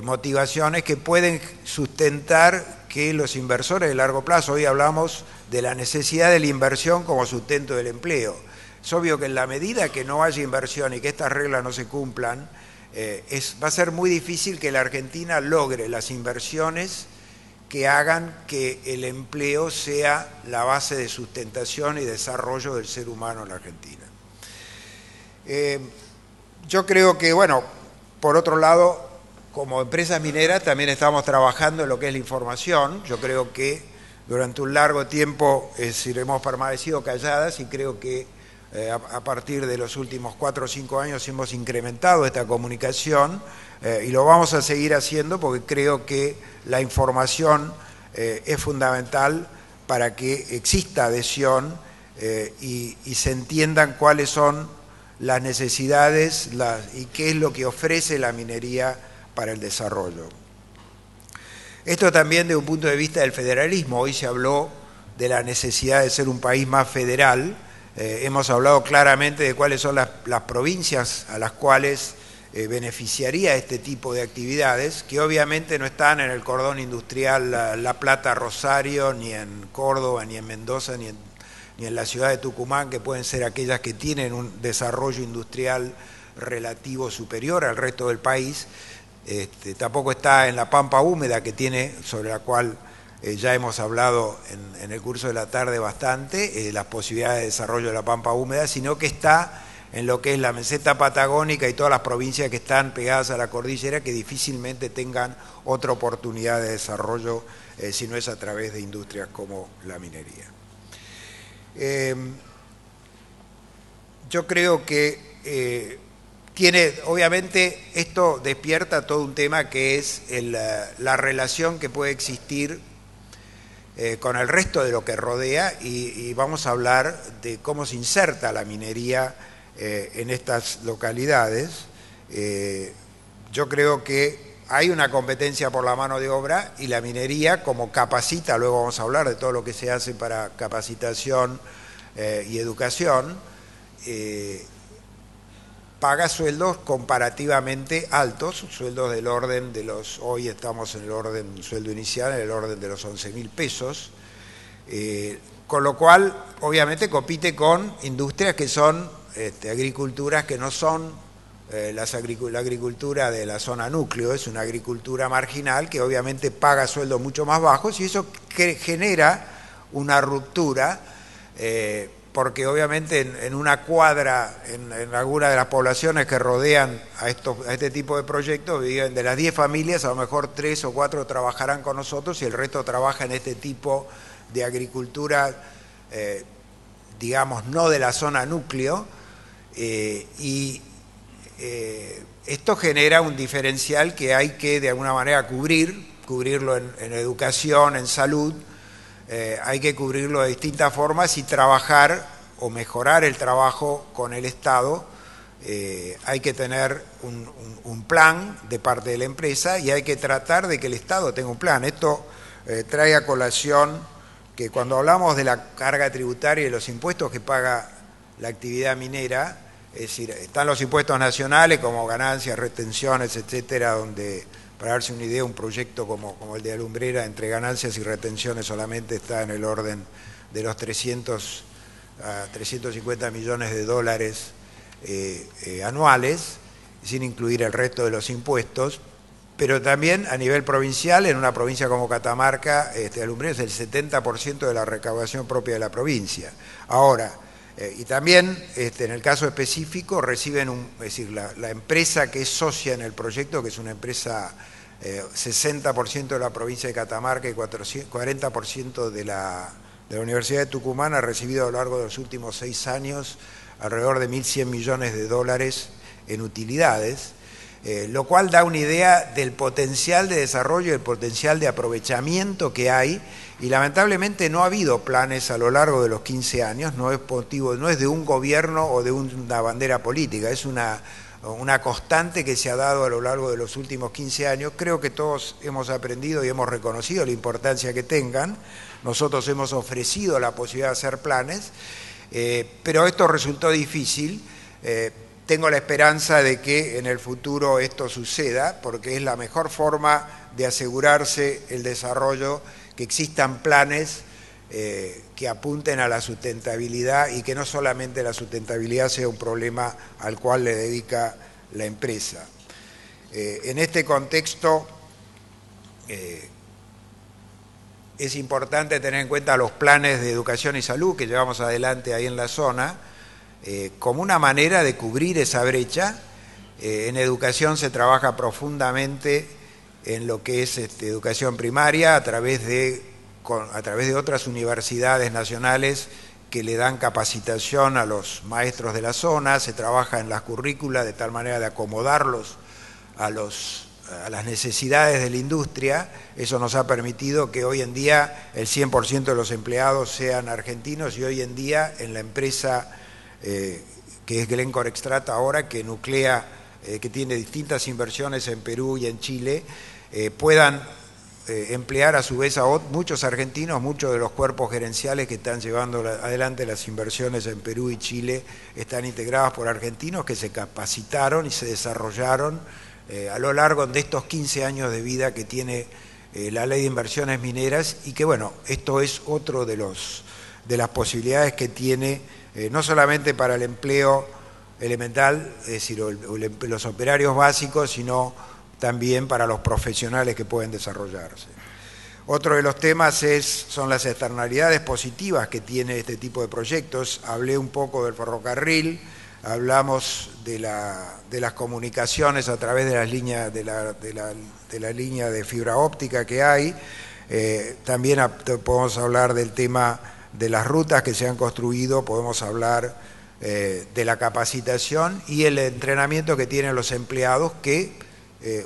motivaciones que pueden sustentar que los inversores de largo plazo, hoy hablamos de la necesidad de la inversión como sustento del empleo. Es obvio que en la medida que no haya inversión y que estas reglas no se cumplan, va a ser muy difícil que la Argentina logre las inversiones que hagan que el empleo sea la base de sustentación y desarrollo del ser humano en la Argentina. Yo creo que, bueno, por otro lado, como empresas mineras también estamos trabajando en lo que es la información. Yo creo que durante un largo tiempo hemos permanecido calladas y creo que a partir de los últimos 4 o 5 años hemos incrementado esta comunicación y lo vamos a seguir haciendo porque creo que la información es fundamental para que exista adhesión y se entiendan cuáles son las necesidades y qué es lo que ofrece la minería para el desarrollo. Esto también desde un punto de vista del federalismo. Hoy se habló de la necesidad de ser un país más federal. Hemos hablado claramente de cuáles son las provincias a las cuales beneficiaría este tipo de actividades, que obviamente no están en el cordón industrial La Plata, Rosario, ni en Córdoba, ni en Mendoza, ni en la ciudad de Tucumán, que pueden ser aquellas que tienen un desarrollo industrial relativo superior al resto del país. Tampoco está en la Pampa Húmeda, sobre la cual ya hemos hablado en el curso de la tarde bastante, las posibilidades de desarrollo de la Pampa Húmeda, sino que está en lo que es la meseta patagónica y todas las provincias que están pegadas a la cordillera, que difícilmente tengan otra oportunidad de desarrollo si no es a través de industrias como la minería. Yo creo que obviamente esto despierta todo un tema que es la relación que puede existir con el resto de lo que rodea y vamos a hablar de cómo se inserta la minería en estas localidades. Yo creo que hay una competencia por la mano de obra y la minería, como capacita, luego vamos a hablar de todo lo que se hace para capacitación y educación, paga sueldos comparativamente altos, sueldos del orden de hoy estamos en el orden, sueldo inicial, en el orden de los 11.000 pesos, con lo cual obviamente compite con industrias que son agriculturas que no son la agricultura de la zona núcleo, es una agricultura marginal que obviamente paga sueldos mucho más bajos y eso genera una ruptura porque obviamente en una cuadra, en alguna de las poblaciones que rodean a este tipo de proyectos, de las 10 familias, a lo mejor 3 o 4 trabajarán con nosotros y el resto trabaja en este tipo de agricultura, digamos, no de la zona núcleo, esto genera un diferencial que hay que de alguna manera cubrirlo en educación, en salud. Hay que cubrirlo de distintas formas y trabajar o mejorar el trabajo con el Estado. Hay que tener un plan de parte de la empresa y hay que tratar de que el Estado tenga un plan. Esto trae a colación que cuando hablamos de la carga tributaria y los impuestos que paga la actividad minera, es decir, están los impuestos nacionales como ganancias, retenciones, etcétera, donde, para darse una idea, un proyecto como el de Alumbrera, entre ganancias y retenciones solamente está en el orden de los 300 a 350 millones de dólares anuales, sin incluir el resto de los impuestos, pero también a nivel provincial, en una provincia como Catamarca, Alumbrera es el 70% de la recaudación propia de la provincia. Ahora, y también, en el caso específico, reciben, es decir, la empresa que es socia en el proyecto, que es una empresa 60% de la provincia de Catamarca y 40% de la Universidad de Tucumán, ha recibido a lo largo de los últimos 6 años alrededor de 1.100 millones de dólares en utilidades, lo cual da una idea del potencial de desarrollo y el potencial de aprovechamiento que hay. Y lamentablemente no ha habido planes a lo largo de los 15 años, no es de un gobierno o de una bandera política, es una constante que se ha dado a lo largo de los últimos 15 años. Creo que todos hemos aprendido y hemos reconocido la importancia que tengan. Nosotros hemos ofrecido la posibilidad de hacer planes, pero esto resultó difícil. Tengo la esperanza de que en el futuro esto suceda, porque es la mejor forma de asegurarse el desarrollo, que existan planes que apunten a la sustentabilidad y que no solamente la sustentabilidad sea un problema al cual le dedica la empresa. En este contexto es importante tener en cuenta los planes de educación y salud que llevamos adelante ahí en la zona, como una manera de cubrir esa brecha. En educación se trabaja profundamente en lo que es educación primaria a través de otras universidades nacionales que le dan capacitación a los maestros de la zona. Se trabaja en las currículas de tal manera de acomodarlos a las necesidades de la industria. Eso nos ha permitido que hoy en día el 100% de los empleados sean argentinos, y hoy en día en la empresa que es Glencore Extrata ahora, que nuclea, que tiene distintas inversiones en Perú y en Chile, puedan emplear a su vez a muchos argentinos. Muchos de los cuerpos gerenciales que están llevando adelante las inversiones en Perú y Chile están integrados por argentinos que se capacitaron y se desarrollaron a lo largo de estos 15 años de vida que tiene la Ley de Inversiones Mineras, y que bueno, esto es otro de las posibilidades que tiene, no solamente para el empleo elemental, es decir, los operarios básicos, sino también para los profesionales que pueden desarrollarse. Otro de los temas son las externalidades positivas que tiene este tipo de proyectos. Hablé un poco del ferrocarril, hablamos de las comunicaciones a través de las líneas de la línea de fibra óptica que hay. También podemos hablar del tema de las rutas que se han construido, podemos hablar de la capacitación y el entrenamiento que tienen los empleados que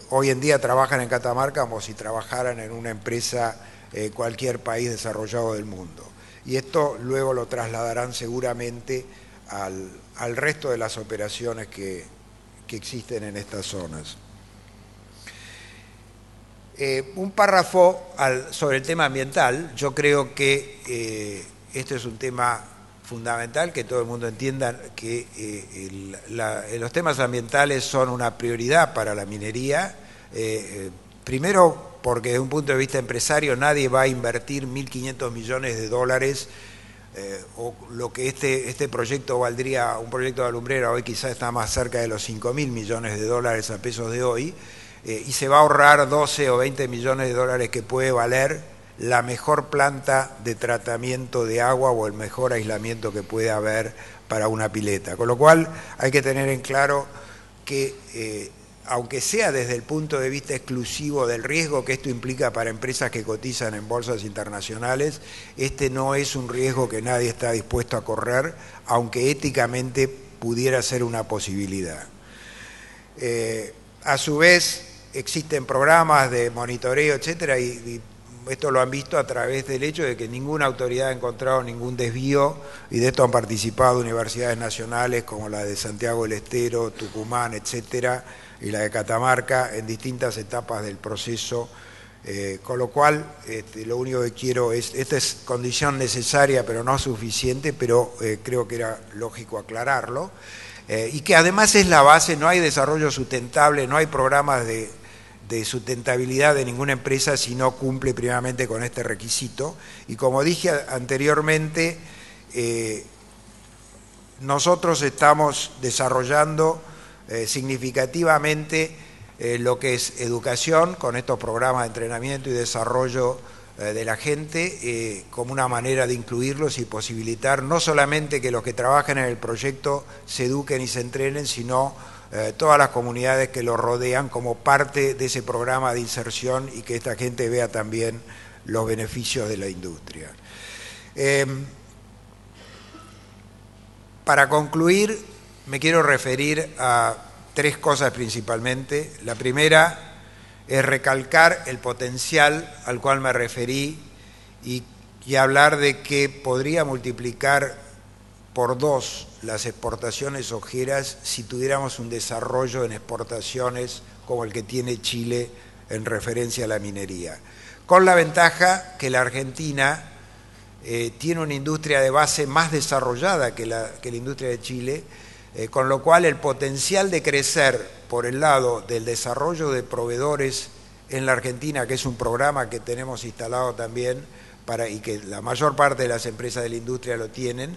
hoy en día trabajan en Catamarca como si trabajaran en una empresa cualquier país desarrollado del mundo. Y esto luego lo trasladarán seguramente al resto de las operaciones que existen en estas zonas. Un párrafo sobre el tema ambiental. Yo creo que este es un tema fundamental, que todo el mundo entienda que los temas ambientales son una prioridad para la minería. Primero, porque desde un punto de vista empresario nadie va a invertir 1.500 millones de dólares, o lo que este proyecto valdría, un proyecto de alumbrera hoy quizás está más cerca de los 5.000 millones de dólares a pesos de hoy, y se va a ahorrar 12 o 20 millones de dólares que puede valer la mejor planta de tratamiento de agua o el mejor aislamiento que puede haber para una pileta. Con lo cual hay que tener en claro que, aunque sea desde el punto de vista exclusivo del riesgo que esto implica para empresas que cotizan en bolsas internacionales, este no es un riesgo que nadie está dispuesto a correr, aunque éticamente pudiera ser una posibilidad. A su vez, existen programas de monitoreo, etcétera, y esto lo han visto a través del hecho de que ninguna autoridad ha encontrado ningún desvío, y de esto han participado universidades nacionales como la de Santiago del Estero, Tucumán, etcétera, y la de Catamarca en distintas etapas del proceso, con lo cual lo único que quiero esta es condición necesaria pero no suficiente, pero creo que era lógico aclararlo, y que además es la base. No hay desarrollo sustentable, no hay programas de sustentabilidad de ninguna empresa si no cumple primeramente con este requisito. Y como dije anteriormente, nosotros estamos desarrollando significativamente lo que es educación con estos programas de entrenamiento y desarrollo de la gente, como una manera de incluirlos y posibilitar no solamente que los que trabajan en el proyecto se eduquen y se entrenen, sino todas las comunidades que lo rodean como parte de ese programa de inserción, y que esta gente vea también los beneficios de la industria. Para concluir, me quiero referir a tres cosas principalmente. La primera es recalcar el potencial al cual me referí y hablar de que podría multiplicar por 2 las exportaciones ojeras si tuviéramos un desarrollo en exportaciones como el que tiene Chile en referencia a la minería. Con la ventaja que la Argentina tiene una industria de base más desarrollada que la industria de Chile, con lo cual el potencial de crecer por el lado del desarrollo de proveedores en la Argentina, que es un programa que tenemos instalado también y que la mayor parte de las empresas de la industria lo tienen,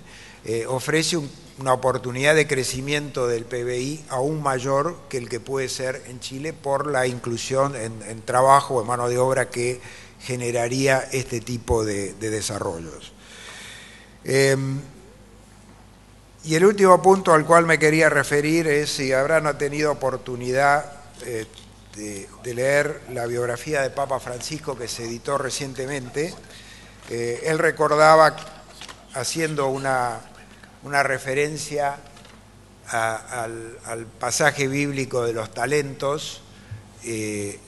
ofrece una oportunidad de crecimiento del PBI aún mayor que el que puede ser en Chile por la inclusión en trabajo o en mano de obra que generaría este tipo de desarrollos. Y el último punto al cual me quería referir es si habrán tenido oportunidad de leer la biografía de Papa Francisco que se editó recientemente. Él recordaba, haciendo una referencia al pasaje bíblico de los talentos,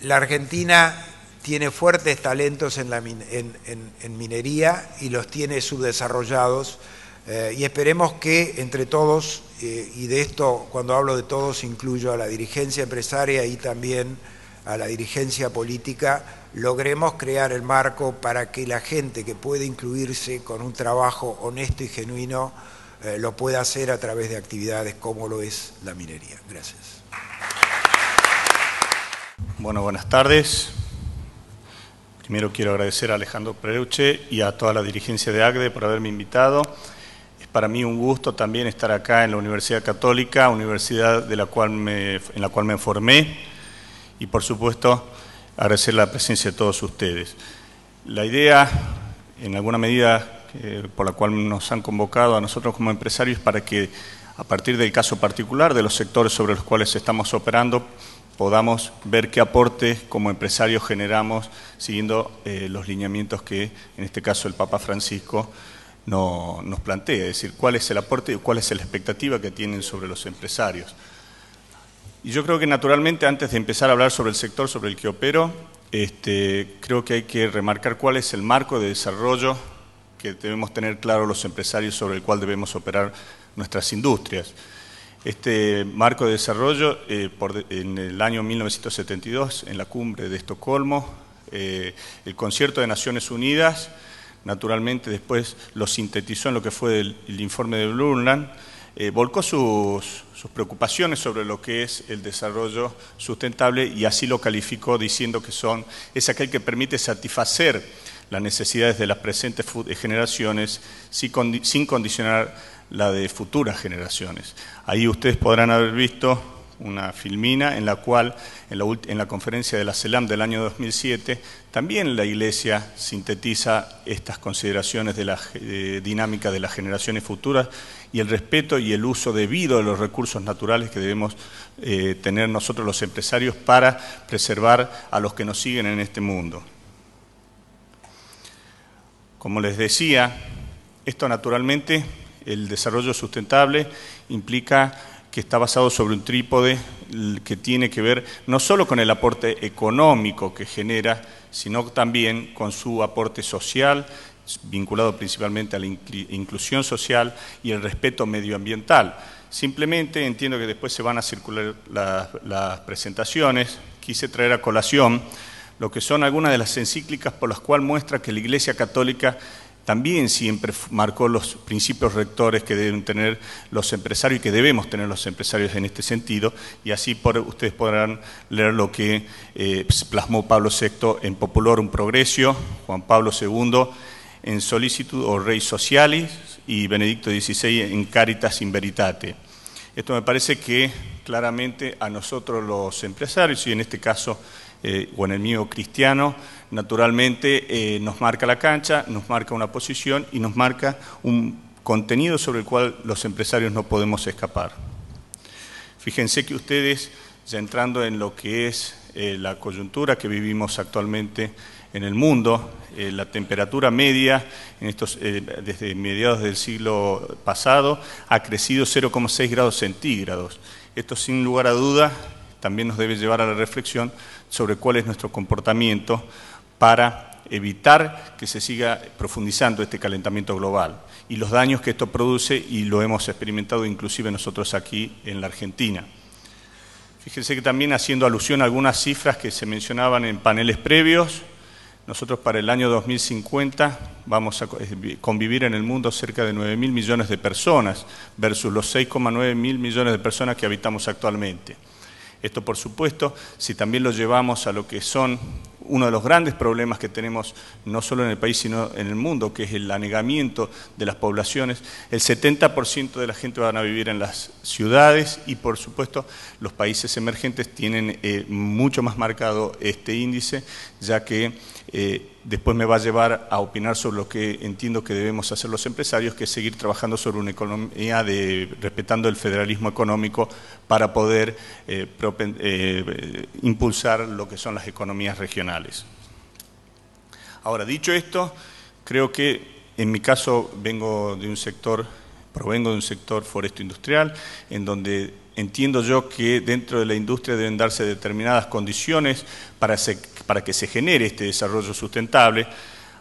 la Argentina tiene fuertes talentos en minería y los tiene subdesarrollados, y esperemos que entre todos, y de esto cuando hablo de todos incluyo a la dirigencia empresaria y también a la dirigencia política, logremos crear el marco para que la gente que puede incluirse con un trabajo honesto y genuino lo pueda hacer a través de actividades como lo es la minería. Gracias. Bueno, buenas tardes. Primero quiero agradecer a Alejandro Preuche y a toda la dirigencia de ACDE por haberme invitado. Es para mí un gusto también estar acá en la Universidad Católica, universidad en la cual me formé, y por supuesto agradecer la presencia de todos ustedes. La idea, en alguna medida, por la cual nos han convocado a nosotros como empresarios, para que a partir del caso particular de los sectores sobre los cuales estamos operando, podamos ver qué aporte como empresarios generamos siguiendo los lineamientos que en este caso el Papa Francisco nos plantea, es decir, cuál es el aporte y cuál es la expectativa que tienen sobre los empresarios. Y yo creo que naturalmente, antes de empezar a hablar sobre el sector sobre el que opero, creo que hay que remarcar cuál es el marco de desarrollo que debemos tener claro los empresarios sobre el cual debemos operar nuestras industrias. Este marco de desarrollo, en el año 1972, en la cumbre de Estocolmo, el Concierto de Naciones Unidas, naturalmente después lo sintetizó en lo que fue el informe de Brundtland, volcó sus preocupaciones sobre lo que es el desarrollo sustentable, y así lo calificó diciendo que es aquel que permite satisfacer las necesidades de las presentes generaciones sin condicionar la de futuras generaciones. Ahí ustedes podrán haber visto una filmina en la cual, en la conferencia de la CELAM del año 2007, también la Iglesia sintetiza estas consideraciones de la dinámica de las generaciones futuras y el respeto y el uso debido de los recursos naturales que debemos tener nosotros los empresarios para preservar a los que nos siguen en este mundo. Como les decía, esto naturalmente, el desarrollo sustentable implica que está basado sobre un trípode que tiene que ver no solo con el aporte económico que genera, sino también con su aporte social, vinculado principalmente a la inclusión social y el respeto medioambiental. Simplemente entiendo que después se van a circular las presentaciones. Quise traer a colación lo que son algunas de las encíclicas por las cuales muestra que la Iglesia Católica también siempre marcó los principios rectores que deben tener los empresarios y que debemos tener los empresarios en este sentido, y así ustedes podrán leer lo que plasmó Pablo VI en Populorum Progressio, Juan Pablo II en Solicitud o Rei Socialis y Benedicto XVI en Caritas in Veritate. Esto me parece que claramente a nosotros los empresarios, y en este caso o en el mío cristiano, naturalmente nos marca la cancha, nos marca una posición y nos marca un contenido sobre el cual los empresarios no podemos escapar. Fíjense que ustedes, ya entrando en lo que es la coyuntura que vivimos actualmente en el mundo, la temperatura media desde mediados del siglo pasado ha crecido 0,6 grados centígrados. Esto, sin lugar a duda, también nos debe llevar a la reflexión sobre cuál es nuestro comportamiento para evitar que se siga profundizando este calentamiento global y los daños que esto produce, y lo hemos experimentado inclusive nosotros aquí en la Argentina. Fíjense que también, haciendo alusión a algunas cifras que se mencionaban en paneles previos, nosotros para el año 2050 vamos a convivir en el mundo cerca de 9.000 millones de personas versus los 6,9 mil millones de personas que habitamos actualmente. Esto, por supuesto, si también lo llevamos a lo que son uno de los grandes problemas que tenemos no solo en el país sino en el mundo, que es el anegamiento de las poblaciones, el 70% de la gente van a vivir en las ciudades y, por supuesto, los países emergentes tienen mucho más marcado este índice, ya que después me va a llevar a opinar sobre lo que entiendo que debemos hacer los empresarios, que es seguir trabajando sobre una economía respetando el federalismo económico para poder impulsar lo que son las economías regionales. Ahora, dicho esto, creo que en mi caso provengo de un sector foresto industrial, en donde entiendo yo que dentro de la industria deben darse determinadas condiciones para que se genere este desarrollo sustentable.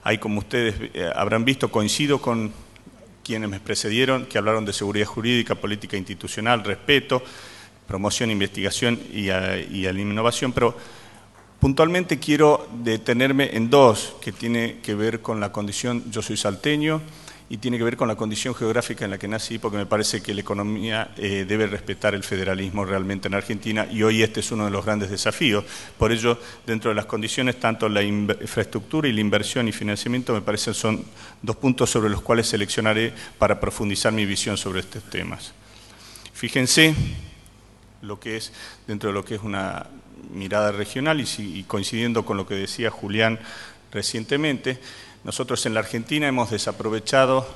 Ahí, como ustedes habrán visto, coincido con quienes me precedieron, que hablaron de seguridad jurídica, política institucional, respeto, promoción, investigación y la innovación, pero puntualmente quiero detenerme en dos, que tiene que ver con la condición, yo soy salteño, y tiene que ver con la condición geográfica en la que nací, porque me parece que la economía debe respetar el federalismo realmente en Argentina, y hoy este es uno de los grandes desafíos. Por ello, dentro de las condiciones, tanto la infraestructura y la inversión y financiamiento me parecen son dos puntos sobre los cuales seleccionaré para profundizar mi visión sobre estos temas. Fíjense lo que es, dentro de lo que es una mirada regional, y coincidiendo con lo que decía Julián recientemente, nosotros en la Argentina hemos desaprovechado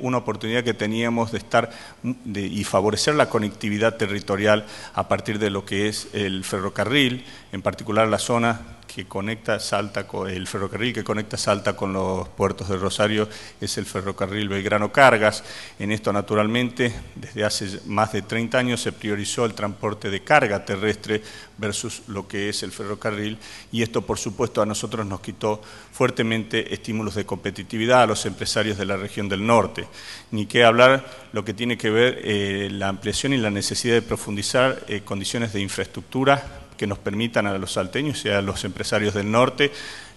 una oportunidad que teníamos de y favorecer la conectividad territorial a partir de lo que es el ferrocarril, en particular la zona que conecta Salta, el ferrocarril que conecta Salta con los puertos de Rosario es el ferrocarril Belgrano-Cargas. En esto, naturalmente, desde hace más de 30 años se priorizó el transporte de carga terrestre versus lo que es el ferrocarril, y esto, por supuesto, a nosotros nos quitó fuertemente estímulos de competitividad a los empresarios de la región del norte. Ni qué hablar lo que tiene que ver la ampliación y la necesidad de profundizar condiciones de infraestructura que nos permitan a los salteños y a los empresarios del norte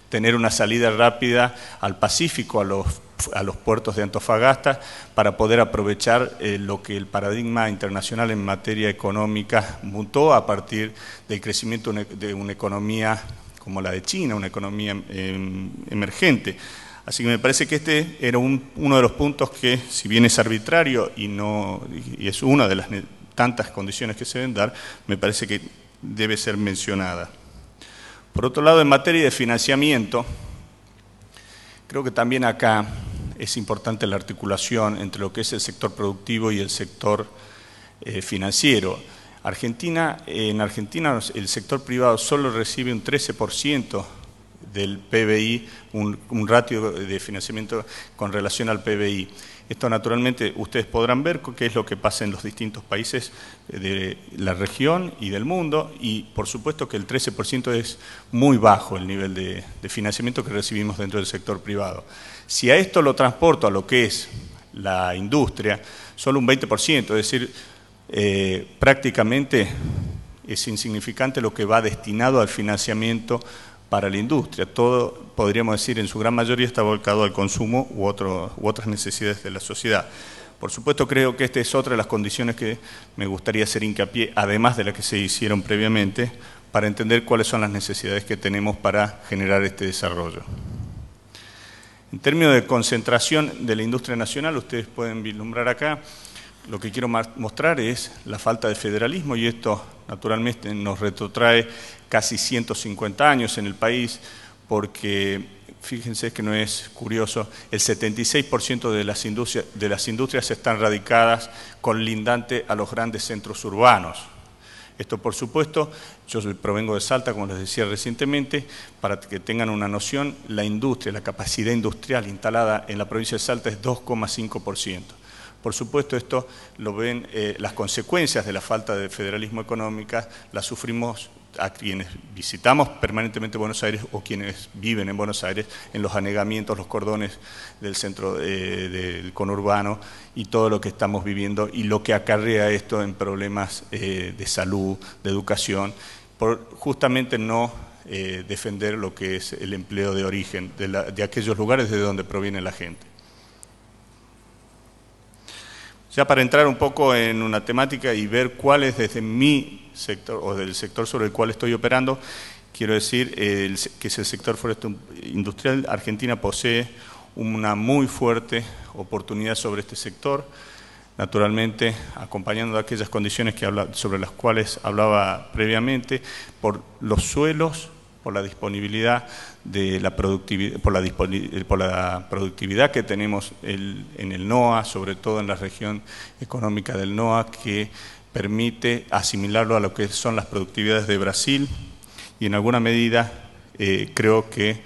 tener una salida rápida al Pacífico, a los puertos de Antofagasta, para poder aprovechar lo que el paradigma internacional en materia económica mutó a partir del crecimiento de una economía como la de China, una economía emergente. Así que me parece que este era uno de los puntos que, si bien es arbitrario y es una de las tantas condiciones que se deben dar, me parece que debe ser mencionada. Por otro lado, en materia de financiamiento, creo que también acá es importante la articulación entre lo que es el sector productivo y el sector financiero. En Argentina el sector privado solo recibe un 13% del PBI, un ratio de financiamiento con relación al PBI. Esto, naturalmente, ustedes podrán ver qué es lo que pasa en los distintos países de la región y del mundo, y por supuesto que el 13% es muy bajo el nivel de financiamiento que recibimos dentro del sector privado. Si a esto lo transporto a lo que es la industria, solo un 20%, es decir, prácticamente es insignificante lo que va destinado al financiamiento para la industria. Todo, podríamos decir, en su gran mayoría está volcado al consumo u otras necesidades de la sociedad. Por supuesto, creo que esta es otra de las condiciones que me gustaría hacer hincapié, además de las que se hicieron previamente, para entender cuáles son las necesidades que tenemos para generar este desarrollo. En términos de concentración de la industria nacional, ustedes pueden vislumbrar acá, lo que quiero mostrar es la falta de federalismo, y esto naturalmente nos retrotrae casi 150 años en el país, porque fíjense que no es curioso, el 76% de las industrias están radicadas colindante a los grandes centros urbanos. Esto, por supuesto, yo provengo de Salta, como les decía recientemente, para que tengan una noción, la industria, la capacidad industrial instalada en la provincia de Salta es 2,5%. Por supuesto, esto lo ven, las consecuencias de la falta de federalismo económico las sufrimos a quienes visitamos permanentemente Buenos Aires o quienes viven en Buenos Aires, en los anegamientos, los cordones del centro del conurbano y todo lo que estamos viviendo y lo que acarrea esto en problemas de salud, de educación, por justamente no defender lo que es el empleo de origen de aquellos lugares de donde proviene la gente. Ya para entrar un poco en una temática y ver cuál es desde mi sector o del sector sobre el cual estoy operando, quiero decir que es el sector forestal industrial. Argentina posee una muy fuerte oportunidad sobre este sector, naturalmente acompañando de aquellas condiciones sobre las cuales hablaba previamente, por los suelos por la disponibilidad de la productividad, por la productividad que tenemos en el NOA, sobre todo en la región económica del NOA, que permite asimilarlo a lo que son las productividades de Brasil, y en alguna medida creo que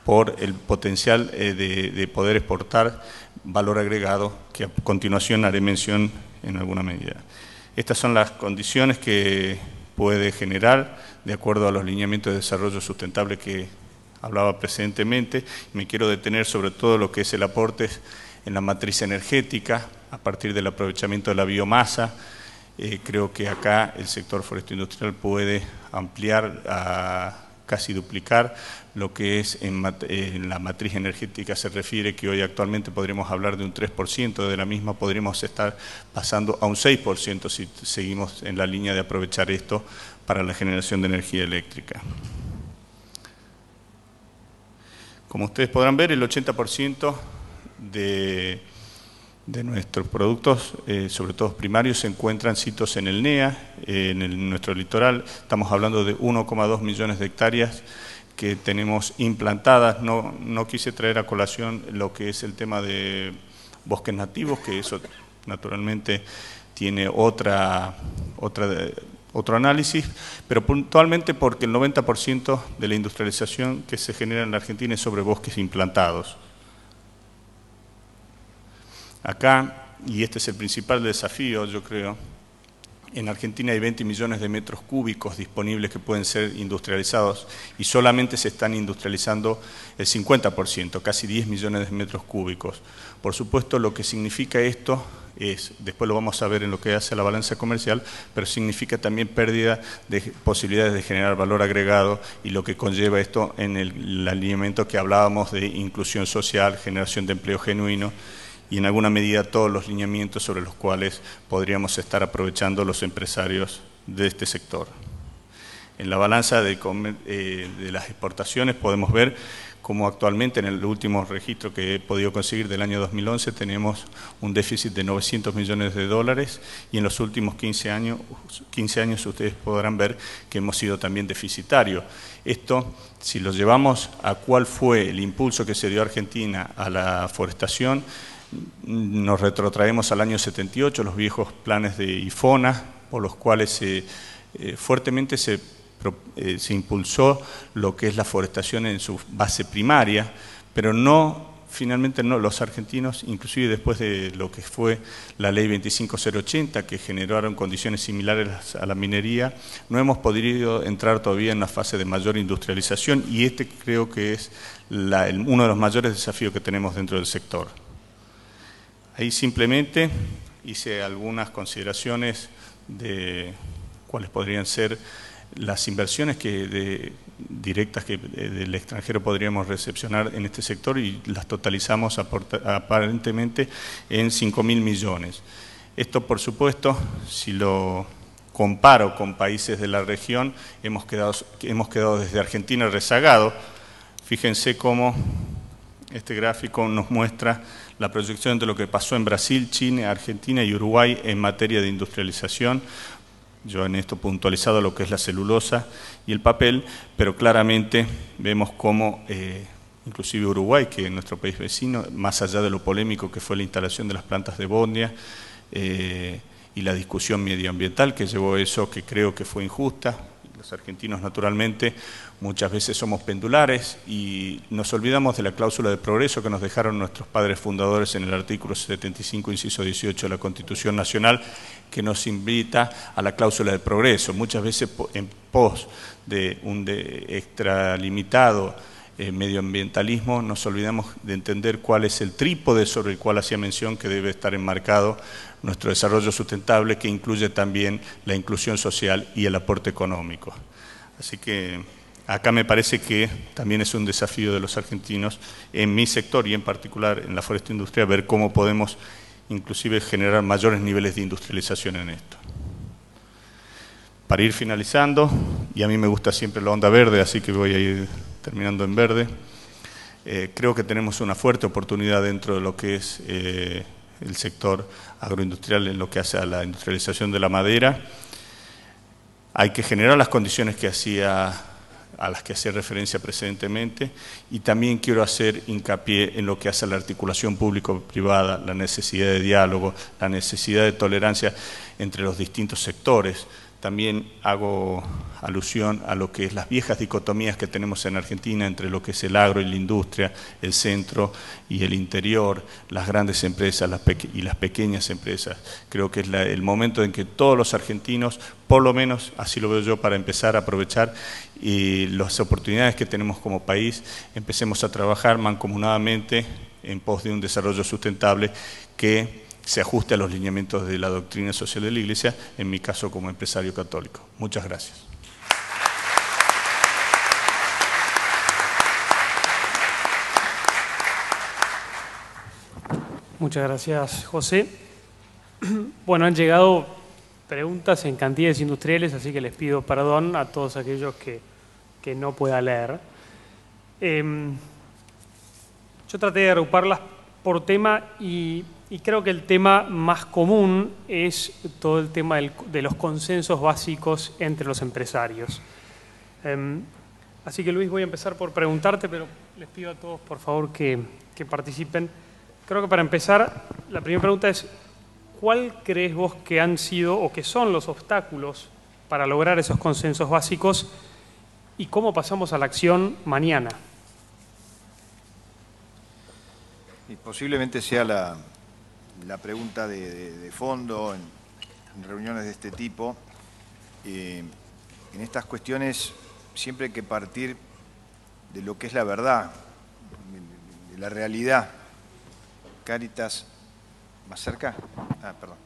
por el potencial de poder exportar valor agregado, que a continuación haré mención en alguna medida. Estas son las condiciones que puede generar de acuerdo a los lineamientos de desarrollo sustentable que hablaba precedentemente. Me quiero detener sobre todo lo que es el aporte en la matriz energética a partir del aprovechamiento de la biomasa. Creo que acá el sector forestal-industrial puede ampliar a casi duplicar lo que es en la matriz energética. Se refiere que hoy actualmente podríamos hablar de un 3%, de la misma podríamos estar pasando a un 6% si seguimos en la línea de aprovechar esto para la generación de energía eléctrica. Como ustedes podrán ver, el 80% de nuestros productos, sobre todo primarios, se encuentran sitios en el NEA, en nuestro litoral. Estamos hablando de 1,2 millones de hectáreas que tenemos implantadas. No quise traer a colación lo que es el tema de bosques nativos, que eso naturalmente tiene otro análisis, pero puntualmente porque el 90% de la industrialización que se genera en la Argentina es sobre bosques implantados. Acá, y este es el principal desafío, yo creo, en Argentina hay 20 millones de metros cúbicos disponibles que pueden ser industrializados y solamente se están industrializando el 50%, casi 10 millones de metros cúbicos. Por supuesto, lo que significa esto es, después lo vamos a ver en lo que hace a la balanza comercial, pero significa también pérdida de posibilidades de generar valor agregado y lo que conlleva esto en el alineamiento que hablábamos de inclusión social, generación de empleo genuino, y en alguna medida todos los lineamientos sobre los cuales podríamos estar aprovechando los empresarios de este sector. En la balanza de las exportaciones podemos ver cómo actualmente en el último registro que he podido conseguir del año 2011 tenemos un déficit de 900 millones de dólares y en los últimos 15 años ustedes podrán ver que hemos sido también deficitarios. Esto, si lo llevamos a cuál fue el impulso que se dio a Argentina a la forestación, nos retrotraemos al año 78, los viejos planes de IFONA, por los cuales fuertemente se impulsó lo que es la forestación en su base primaria, pero finalmente los argentinos, inclusive después de lo que fue la ley 25080, que generaron condiciones similares a la minería, no hemos podido entrar todavía en una fase de mayor industrialización y este creo que es uno de los mayores desafíos que tenemos dentro del sector. Ahí simplemente hice algunas consideraciones de cuáles podrían ser las inversiones directas que del extranjero podríamos recepcionar en este sector y las totalizamos aparentemente en 5.000 millones. Esto, por supuesto, si lo comparo con países de la región, hemos quedado desde Argentina rezagados. Fíjense cómo este gráfico nos muestra la proyección de lo que pasó en Brasil, Chile, Argentina y Uruguay en materia de industrialización. Yo en esto puntualizado lo que es la celulosa y el papel, pero claramente vemos cómo inclusive Uruguay, que es nuestro país vecino, más allá de lo polémico que fue la instalación de las plantas de Bondia y la discusión medioambiental que llevó eso, que creo que fue injusta. Los argentinos naturalmente muchas veces somos pendulares y nos olvidamos de la cláusula de progreso que nos dejaron nuestros padres fundadores en el artículo 75, inciso 18 de la Constitución Nacional, que nos invita a la cláusula de progreso. Muchas veces en pos de un extralimitado medioambientalismo nos olvidamos de entender cuál es el trípode sobre el cual hacía mención que debe estar enmarcado nuestro desarrollo sustentable, que incluye también la inclusión social y el aporte económico. Así que acá me parece que también es un desafío de los argentinos en mi sector y en particular en la foresta industrial ver cómo podemos inclusive generar mayores niveles de industrialización en esto. Para ir finalizando, y a mí me gusta siempre la onda verde, así que voy a ir terminando en verde, creo que tenemos una fuerte oportunidad dentro de lo que es el sector agroindustrial en lo que hace a la industrialización de la madera. Hay que generar las condiciones que hacía a las que hacía referencia precedentemente, y también quiero hacer hincapié en lo que hace la articulación público-privada, la necesidad de diálogo, la necesidad de tolerancia entre los distintos sectores. También hago alusión a lo que es las viejas dicotomías que tenemos en Argentina entre lo que es el agro y la industria, el centro y el interior, las grandes empresas y las pequeñas empresas. Creo que es el momento en que todos los argentinos, por lo menos así lo veo yo, para empezar a aprovechar las oportunidades que tenemos como país, empecemos a trabajar mancomunadamente en pos de un desarrollo sustentable que se ajuste a los lineamientos de la doctrina social de la Iglesia, en mi caso como empresario católico. Muchas gracias. Muchas gracias, José. Bueno, han llegado preguntas en cantidades industriales, así que les pido perdón a todos aquellos que no pueda leer. Yo traté de agruparlas por tema y creo que el tema más común es todo el tema de los consensos básicos entre los empresarios. Así que, Luis, voy a empezar por preguntarte, pero les pido a todos, por favor, que participen. Creo que para empezar, la primera pregunta es, ¿cuál crees vos que han sido o que son los obstáculos para lograr esos consensos básicos y cómo pasamos a la acción mañana? Y posiblemente sea la pregunta de fondo en reuniones de este tipo. En estas cuestiones siempre hay que partir de lo que es la verdad, de la realidad. Caritas, ¿más cerca? Perdón.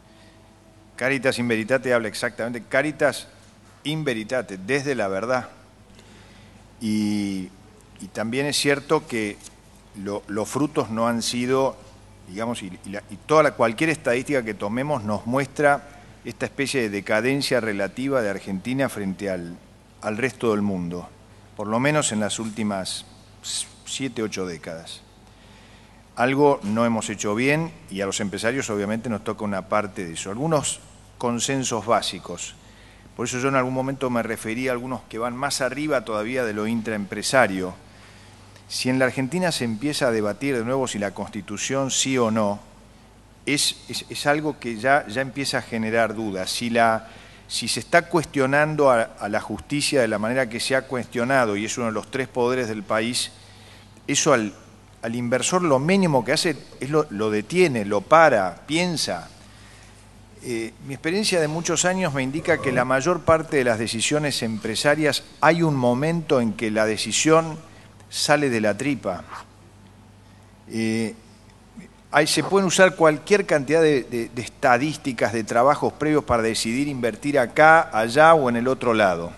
Caritas in veritate habla exactamente, Caritas in veritate, desde la verdad. Y también es cierto que los frutos no han sido, digamos, cualquier estadística que tomemos nos muestra esta especie de decadencia relativa de Argentina frente al resto del mundo, por lo menos en las últimas 7, 8 décadas. Algo no hemos hecho bien y a los empresarios obviamente nos toca una parte de eso. Algunos consensos básicos. Por eso yo en algún momento me referí a algunos que van más arriba todavía de lo intraempresario. Si en la Argentina se empieza a debatir de nuevo si la Constitución sí o no, es algo que ya empieza a generar dudas. Si se está cuestionando a la justicia de la manera que se ha cuestionado, y es uno de los 3 poderes del país, eso al inversor lo mínimo que hace es lo detiene, lo para, piensa. Mi experiencia de muchos años me indica que la mayor parte de las decisiones empresarias hay un momento en que la decisión sale de la tripa. Se pueden usar cualquier cantidad de estadísticas, de trabajos previos para decidir invertir acá, allá o en el otro lado.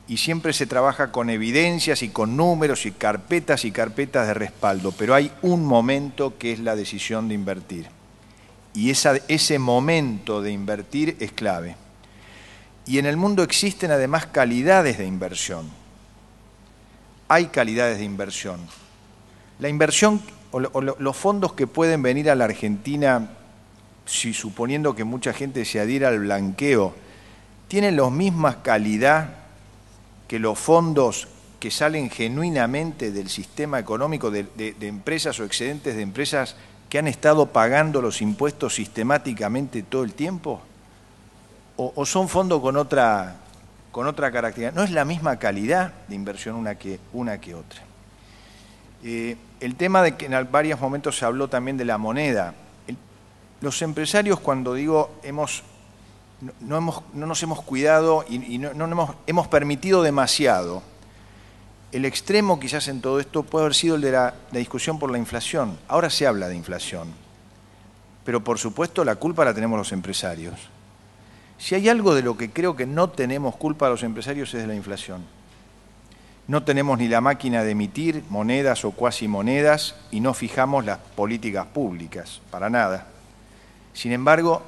Y siempre se trabaja con evidencias y con números y carpetas de respaldo, pero hay un momento que es la decisión de invertir. Y ese momento de invertir es clave. Y en el mundo existen además calidades de inversión. Hay calidades de inversión. La inversión o los fondos que pueden venir a la Argentina, suponiendo que mucha gente se adhiera al blanqueo, tienen la misma calidad que los fondos que salen genuinamente del sistema económico de empresas o excedentes de empresas que han estado pagando los impuestos sistemáticamente todo el tiempo? ¿O son fondos con otra característica? No es la misma calidad de inversión una que otra. El tema de que en varios momentos se habló también de la moneda. Los empresarios, cuando digo no nos hemos cuidado y hemos permitido demasiado, el extremo quizás en todo esto puede haber sido el de la discusión por la inflación. Ahora se habla de inflación, pero por supuesto la culpa la tenemos los empresarios. Si hay algo de lo que creo que no tenemos culpa los empresarios es de la inflación. No tenemos ni la máquina de emitir monedas o cuasimonedas y no fijamos las políticas públicas, para nada. Sin embargo,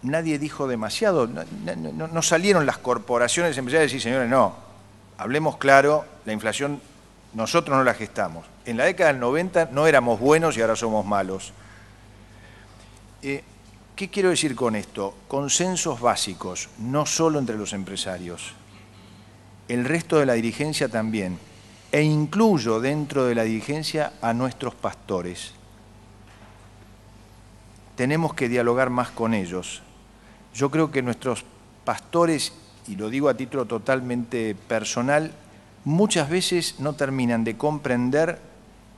nadie dijo demasiado, no salieron las corporaciones empresariales y decir, señores, no, hablemos claro, la inflación nosotros no la gestamos. En la década del 90 no éramos buenos y ahora somos malos. ¿Qué quiero decir con esto? Consensos básicos, no solo entre los empresarios. el resto de la dirigencia también, e incluyo dentro de la dirigencia a nuestros pastores. Tenemos que dialogar más con ellos. Yo creo que nuestros pastores, y lo digo a título totalmente personal, muchas veces no terminan de comprender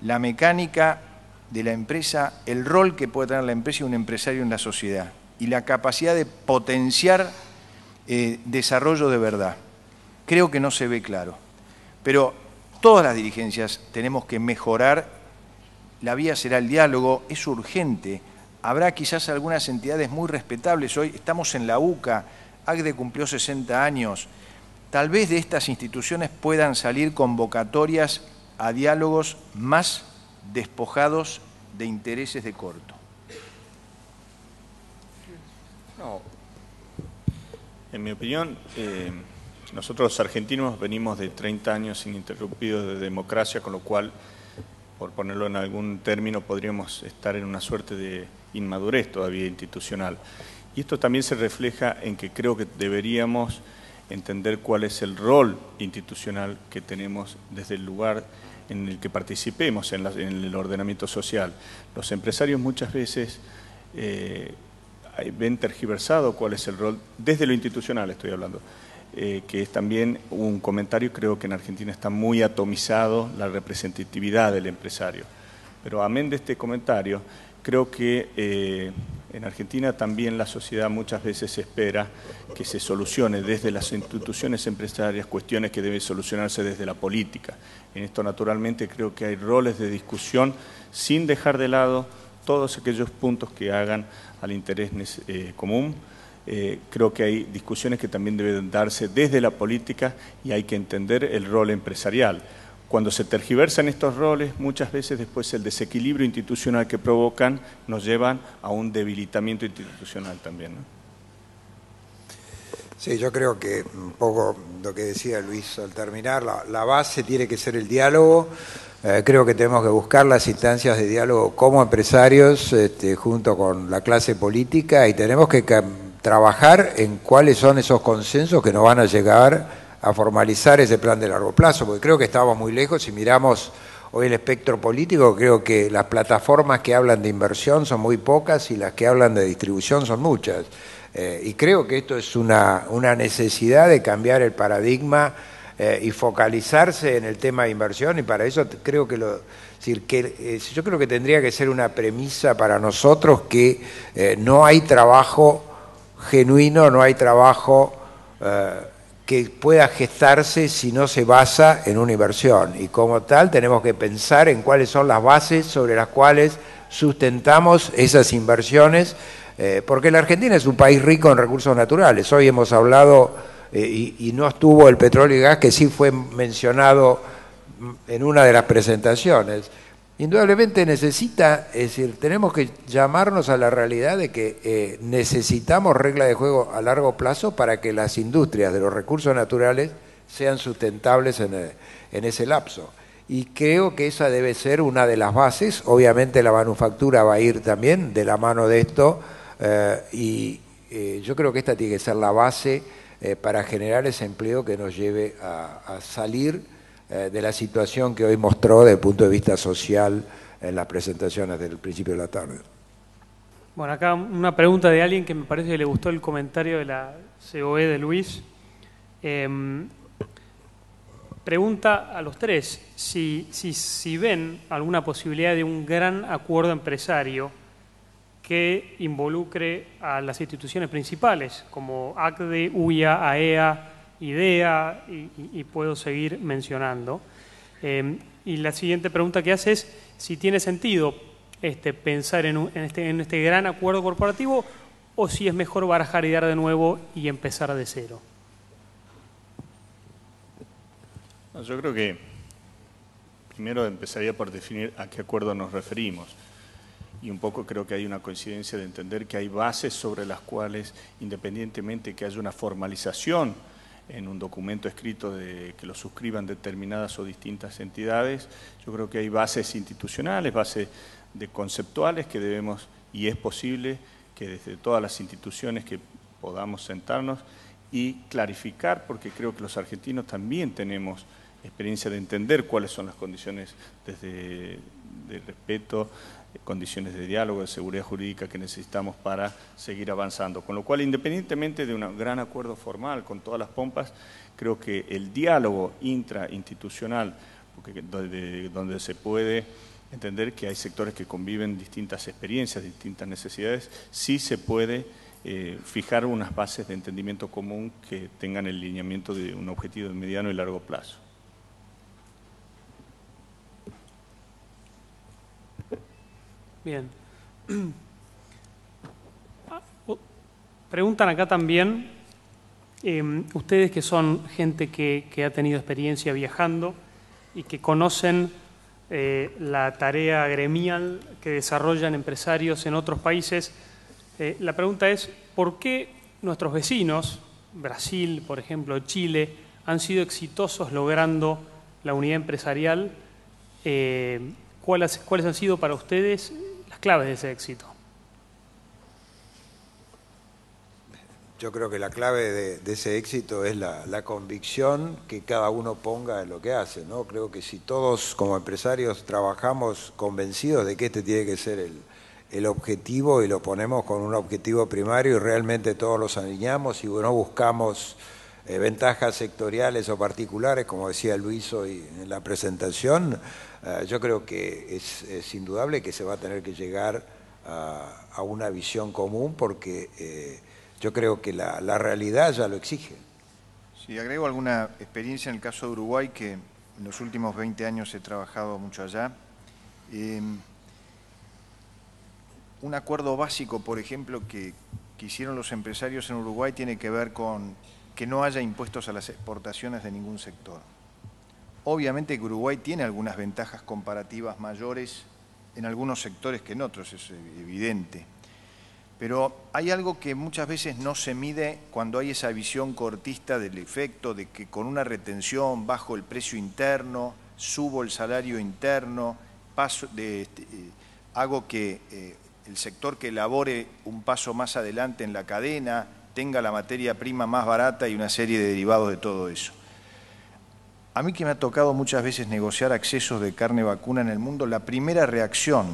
la mecánica de la empresa, el rol que puede tener la empresa y un empresario en la sociedad, y la capacidad de potenciar desarrollo de verdad. Creo que no se ve claro. Pero todas las dirigencias tenemos que mejorar. La vía será el diálogo, es urgente. Habrá quizás algunas entidades muy respetables. Hoy estamos en la UCA, ACDE cumplió 60 años. Tal vez de estas instituciones puedan salir convocatorias a diálogos más despojados de intereses de corto. No. En mi opinión, nosotros los argentinos venimos de 30 años ininterrumpidos de democracia, con lo cual, por ponerlo en algún término, podríamos estar en una suerte de inmadurez todavía institucional. Y esto también se refleja en que creo que deberíamos entender cuál es el rol institucional que tenemos desde el lugar en el que participemos en el ordenamiento social. Los empresarios muchas veces ven tergiversado cuál es el rol, desde lo institucional estoy hablando, que es también un comentario, creo que en Argentina está muy atomizado la representatividad del empresario. Pero amén de este comentario, creo que en Argentina también la sociedad muchas veces espera que se solucione desde las instituciones empresarias cuestiones que deben solucionarse desde la política. En esto naturalmente creo que hay roles de discusión sin dejar de lado todos aquellos puntos que hagan al interés común. Creo que hay discusiones que también deben darse desde la política y hay que entender el rol empresarial. Cuando se tergiversan estos roles, muchas veces después el desequilibrio institucional que provocan nos llevan a un debilitamiento institucional también, ¿no? Sí, yo creo que un poco lo que decía Luis al terminar, la base tiene que ser el diálogo. Creo que tenemos que buscar las instancias de diálogo como empresarios junto con la clase política y tenemos que trabajar en cuáles son esos consensos que nos van a llegar a formalizar ese plan de largo plazo, porque creo que estamos muy lejos. Si miramos hoy el espectro político, creo que las plataformas que hablan de inversión son muy pocas y las que hablan de distribución son muchas. Y creo que esto es una necesidad de cambiar el paradigma y focalizarse en el tema de inversión, y para eso creo que yo creo que tendría que ser una premisa para nosotros que no hay trabajo genuino, no hay trabajo que pueda gestarse si no se basa en una inversión, y como tal tenemos que pensar en cuáles son las bases sobre las cuales sustentamos esas inversiones, porque la Argentina es un país rico en recursos naturales. Hoy hemos hablado, y no estuvo el petróleo y gas, que sí fue mencionado en una de las presentaciones. Indudablemente necesita, es decir, tenemos que llamarnos a la realidad de que necesitamos reglas de juego a largo plazo para que las industrias de los recursos naturales sean sustentables en ese lapso. Y creo que esa debe ser una de las bases. Obviamente la manufactura va a ir también de la mano de esto, yo creo que esta tiene que ser la base para generar ese empleo que nos lleve a salir de la situación que hoy mostró desde el punto de vista social en las presentaciones del principio de la tarde. Bueno, acá una pregunta de alguien que me parece que le gustó el comentario de la COE de Luis. Pregunta a los tres si ven alguna posibilidad de un gran acuerdo empresario que involucre a las instituciones principales, como ACDE, UIA, AEA, IDEA, y puedo seguir mencionando. Y la siguiente pregunta que hace es si tiene sentido pensar en este gran acuerdo corporativo, o si es mejor barajar ideas de nuevo y empezar de cero. Yo creo que primero empezaría por definir a qué acuerdo nos referimos. Y un poco creo que hay una coincidencia de entender que hay bases sobre las cuales, independientemente que haya una formalización en un documento escrito de que lo suscriban determinadas o distintas entidades, yo creo que hay bases institucionales, bases conceptuales que debemos, y es posible que desde todas las instituciones que podamos sentarnos y clarificar, porque creo que los argentinos también tenemos experiencia de entender cuáles son las condiciones desde de respeto, condiciones de diálogo, de seguridad jurídica que necesitamos para seguir avanzando. Con lo cual, independientemente de un gran acuerdo formal con todas las pompas, creo que el diálogo intrainstitucional, porque donde se puede entender que hay sectores que conviven distintas experiencias, distintas necesidades, sí se puede fijar unas bases de entendimiento común que tengan el lineamiento de un objetivo de mediano y largo plazo. Bien. Preguntan acá también, ustedes que son gente que ha tenido experiencia viajando y que conocen la tarea gremial que desarrollan empresarios en otros países, la pregunta es, ¿por qué nuestros vecinos, Brasil, por ejemplo, Chile, han sido exitosos logrando la unidad empresarial? ¿Cuáles han sido para ustedes las claves de ese éxito? Yo creo que la clave de ese éxito es la convicción que cada uno ponga en lo que hace, ¿no? Creo que si todos como empresarios trabajamos convencidos de que este tiene que ser el objetivo y lo ponemos con un objetivo primario y realmente todos los alineamos y no buscamos ventajas sectoriales o particulares, como decía Luis hoy en la presentación, yo creo que es indudable que se va a tener que llegar a una visión común porque yo creo que la realidad ya lo exige. Sí, agrego alguna experiencia en el caso de Uruguay, que en los últimos 20 años he trabajado mucho allá. Un acuerdo básico, por ejemplo, que hicieron los empresarios en Uruguay tiene que ver con que no haya impuestos a las exportaciones de ningún sector. Obviamente que Uruguay tiene algunas ventajas comparativas mayores en algunos sectores que en otros, es evidente. Pero hay algo que muchas veces no se mide cuando hay esa visión cortista del efecto de que con una retención bajo el precio interno, subo el salario interno, hago que el sector que elabore un paso más adelante en la cadena tenga la materia prima más barata y una serie de derivados de todo eso. A mí que me ha tocado muchas veces negociar accesos de carne vacuna en el mundo, la primera reacción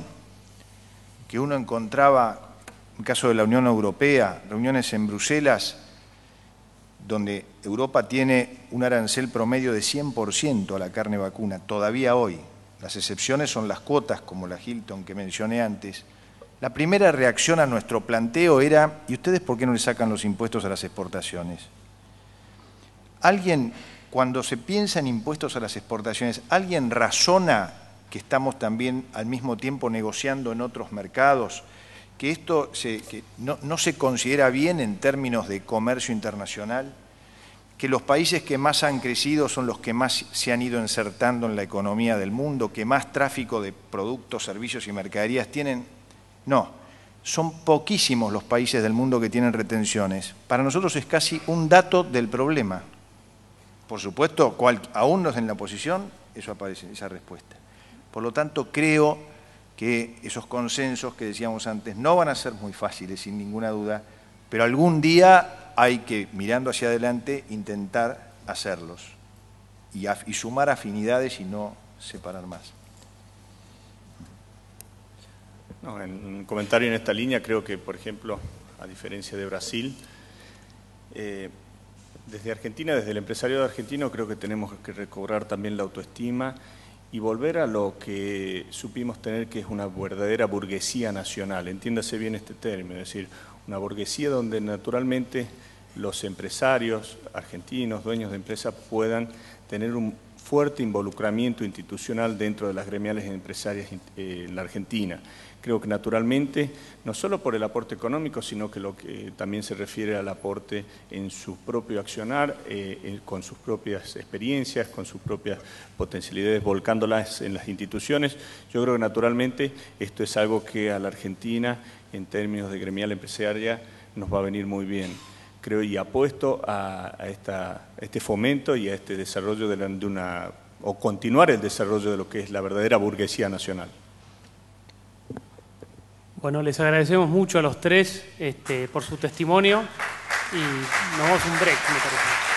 que uno encontraba, en el caso de la Unión Europea, reuniones en Bruselas, donde Europa tiene un arancel promedio de 100% a la carne vacuna, todavía hoy. Las excepciones son las cuotas, como la Hilton que mencioné antes. La primera reacción a nuestro planteo era, ¿y ustedes por qué no le sacan los impuestos a las exportaciones? ¿Alguien, cuando se piensa en impuestos a las exportaciones, alguien razona que estamos también al mismo tiempo negociando en otros mercados, que esto no se considera bien en términos de comercio internacional, que los países que más han crecido son los que más se han ido insertando en la economía del mundo, que más tráfico de productos, servicios y mercaderías tienen? No, son poquísimos los países del mundo que tienen retenciones. Para nosotros es casi un dato del problema. Por supuesto, aún no en la oposición, eso aparece, esa respuesta. Por lo tanto, creo que esos consensos que decíamos antes no van a ser muy fáciles, sin ninguna duda, pero algún día hay que, mirando hacia adelante, intentar hacerlos y sumar afinidades y no separar más. No, en un comentario en esta línea, creo que, por ejemplo, a diferencia de Brasil, desde Argentina, desde el empresariado argentino, creo que tenemos que recobrar también la autoestima y volver a lo que supimos tener, que es una verdadera burguesía nacional. Entiéndase bien este término, es decir, una burguesía donde naturalmente los empresarios argentinos, dueños de empresas, puedan tener un fuerte involucramiento institucional dentro de las gremiales empresarias en la Argentina. Creo que naturalmente, no solo por el aporte económico, sino que lo que también se refiere al aporte en su propio accionar, con sus propias experiencias, con sus propias potencialidades, volcándolas en las instituciones. Yo creo que naturalmente esto es algo que a la Argentina, en términos de gremial empresaria, nos va a venir muy bien. Creo y apuesto a este fomento y a este desarrollo o continuar el desarrollo de lo que es la verdadera burguesía nacional. Bueno, les agradecemos mucho a los tres por su testimonio. y nos vamos a un break, me parece.